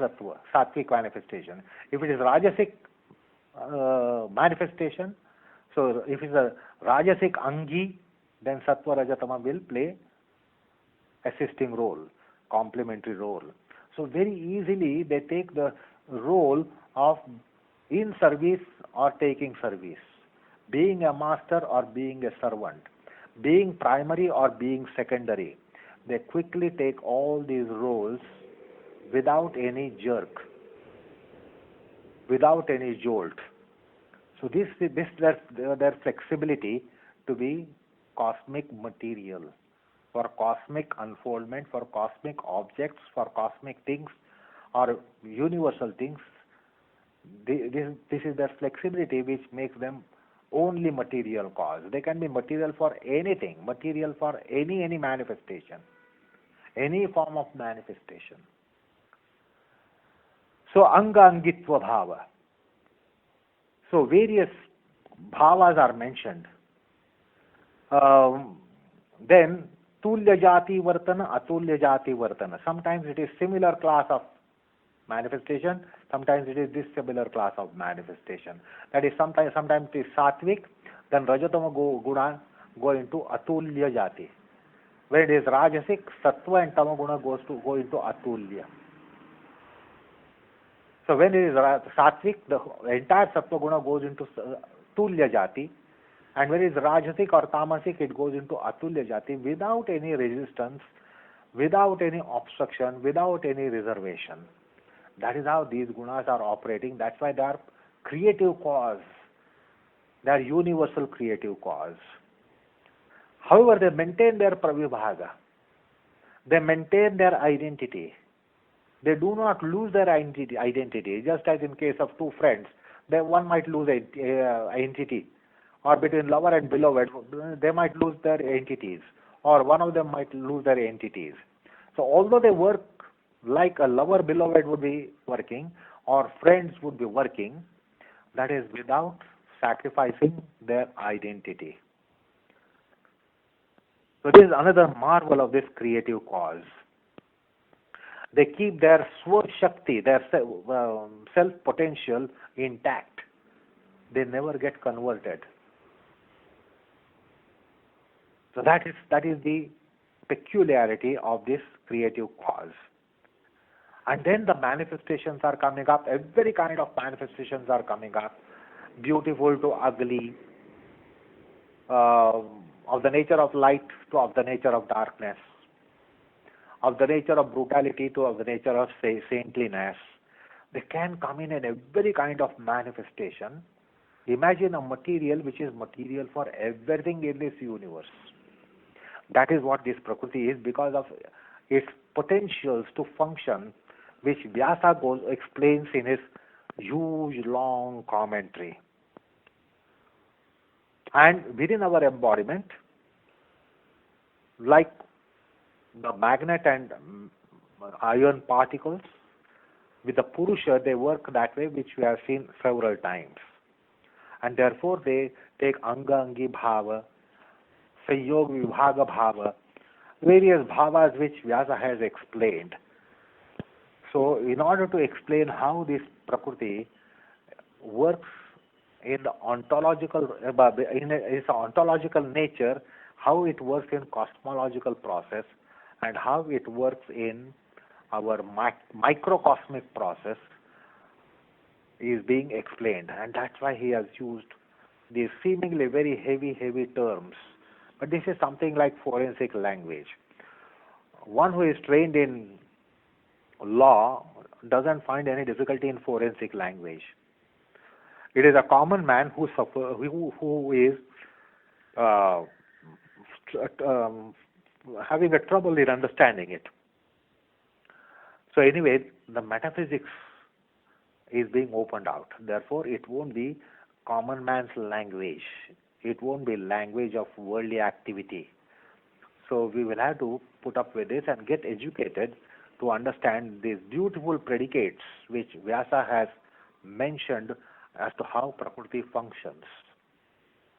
sattva, sattvic manifestation. If it is rajasic manifestation, so if it is a rajasic angi, then sattva rajatama will play assisting role, complementary role. So very easily they take the role of in service or taking service, being a master or being a servant, being primary or being secondary. They quickly take all these roles without any jerk, without any jolt. So this their flexibility to be cosmic material, for cosmic unfoldment, for cosmic objects, for cosmic things or universal things. This is their flexibility which makes them only material cause. They can be material for anything, material for any manifestation, any form of manifestation. So anga angitva bhava. So various bhavas are mentioned. Then tulya jati vartana, atulya jati vartana. Sometimes it is similar class of manifestation, sometimes it is dissimilar class of manifestation. That is sometimes it is sattvic, then rajatama guna go into atulya jati. When it is rajasic, sattva and tamaguna go into atulya. So when it is sattvic, the entire sattva guna goes into tulya jati, and when it is rajasic or tamasic, it goes into atulya jati without any resistance, without any obstruction, without any reservation. That is how these gunas are operating. That's why they are creative cause. They are universal creative cause. However, they maintain their pravibhaga. They maintain their identity. They do not lose their identity. Just as in case of two friends, one might lose identity. Or between lover and beloved, they might lose their entities. Or one of them might lose their entities. So although they work like a lover beloved would be working or friends would be working, that is without sacrificing their identity. So this is another marvel of this creative cause. They keep their Swa-Shakti, their self-potential intact. They never get converted. So that is the peculiarity of this creative cause. And then the manifestations are coming up. Every kind of manifestations are coming up. Beautiful to ugly, of the nature of light to of the nature of darkness, of the nature of brutality to of the nature of saintliness. They can come in every kind of manifestation. Imagine a material which is material for everything in this universe. That is what this Prakriti is, because of its potentials to function, which Vyasa explains in his huge long commentary. And within our embodiment, like the magnet and iron particles, with the Purusha, they work that way, which we have seen several times. And therefore they take Anga Angi Bhava, Sanyog Vibhaga Bhava, various bhavas which Vyasa has explained. So in order to explain how this Prakriti works in the ontological, in its ontological nature, how it works in cosmological process, and how it works in our microcosmic process, is being explained. And that's why he has used these seemingly very heavy terms. But this is something like forensic language. One who is trained in law doesn't find any difficulty in forensic language. It is a common man who is having a trouble in understanding it. So anyway, the metaphysics is being opened out. Therefore, it won't be common man's language. It won't be language of worldly activity. So we will have to put up with this and get educated to understand these beautiful predicates which Vyasa has mentioned as to how Prakriti functions,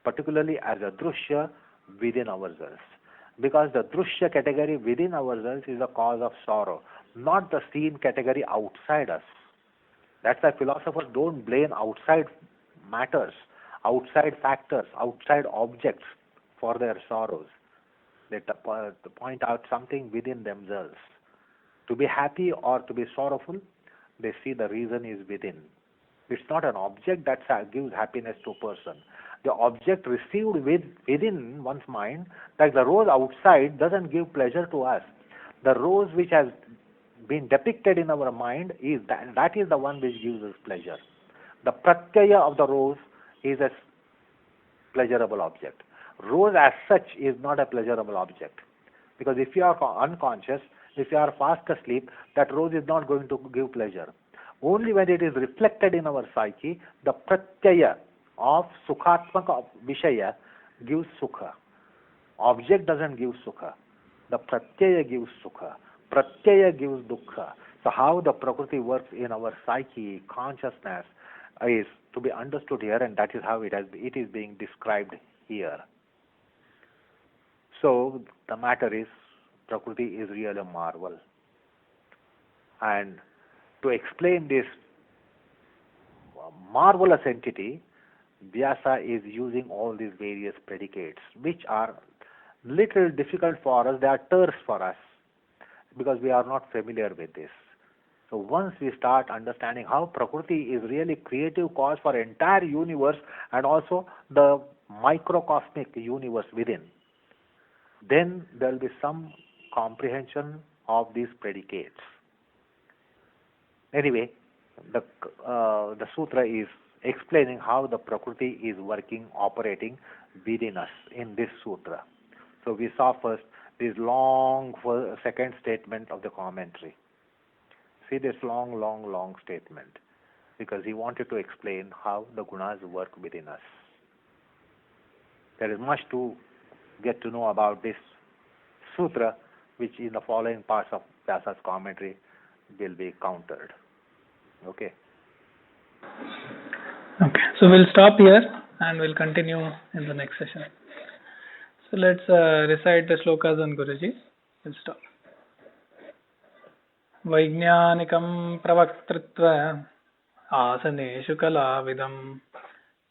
particularly as a Drushya within ourselves. Because the Drushya category within ourselves is the cause of sorrow, not the seen category outside us. That's why philosophers don't blame outside matters, outside factors, outside objects for their sorrows. They point out something within themselves. To be happy or to be sorrowful, they see the reason is within. It's not an object that gives happiness to a person. The object received within one's mind, like the rose outside, doesn't give pleasure to us. The rose which has been depicted in our mind is that is the one which gives us pleasure. The pratyaya of the rose is a pleasurable object. Rose as such is not a pleasurable object, because if you are unconscious, if you are fast asleep, that rose is not going to give pleasure. Only when it is reflected in our psyche, the pratyaya of sukhatmaka vishaya gives sukha. Object doesn't give sukha. The pratyaya gives sukha. Pratyaya gives dukkha. So how the Prakriti works in our psyche, consciousness, is to be understood here, and that is how it is being described here. So the matter is, Prakriti is really a marvel. And to explain this marvelous entity, Vyasa is using all these various predicates, which are little difficult for us. They are terse for us, because we are not familiar with this. So once we start understanding how Prakriti is really creative cause for entire universe and also the microcosmic universe within, then there will be some comprehension of these predicates. Anyway, the sutra is explaining how the Prakriti is working, operating within us in this sutra. So we saw first this long second statement of the commentary. See this long statement, because he wanted to explain how the gunas work within us. There is much to get to know about this sutra, which in the following parts of Vyasa's commentary will be countered. Okay. Okay. So we'll stop here and we'll continue in the next session. So let's recite the shlokas on Guruji. We'll stop. वैज्ञानिकं प्रवक्तृत्व आसनेषु कलाविदं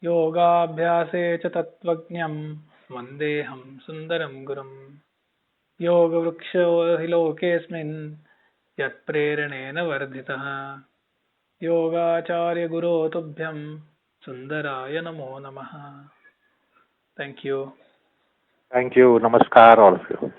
योगाभ्यासे च तत्त्वज्ञं वन्देऽहं सुन्दरं गुरुं योगवृक्षो हि लोकेऽस्मिन् यत्प्रेरणेन वर्धितः योगाचार्य गुरो तुभ्यं सुन्दराय नमो नमः. Thank you. Thank you. Namaskar, all of you.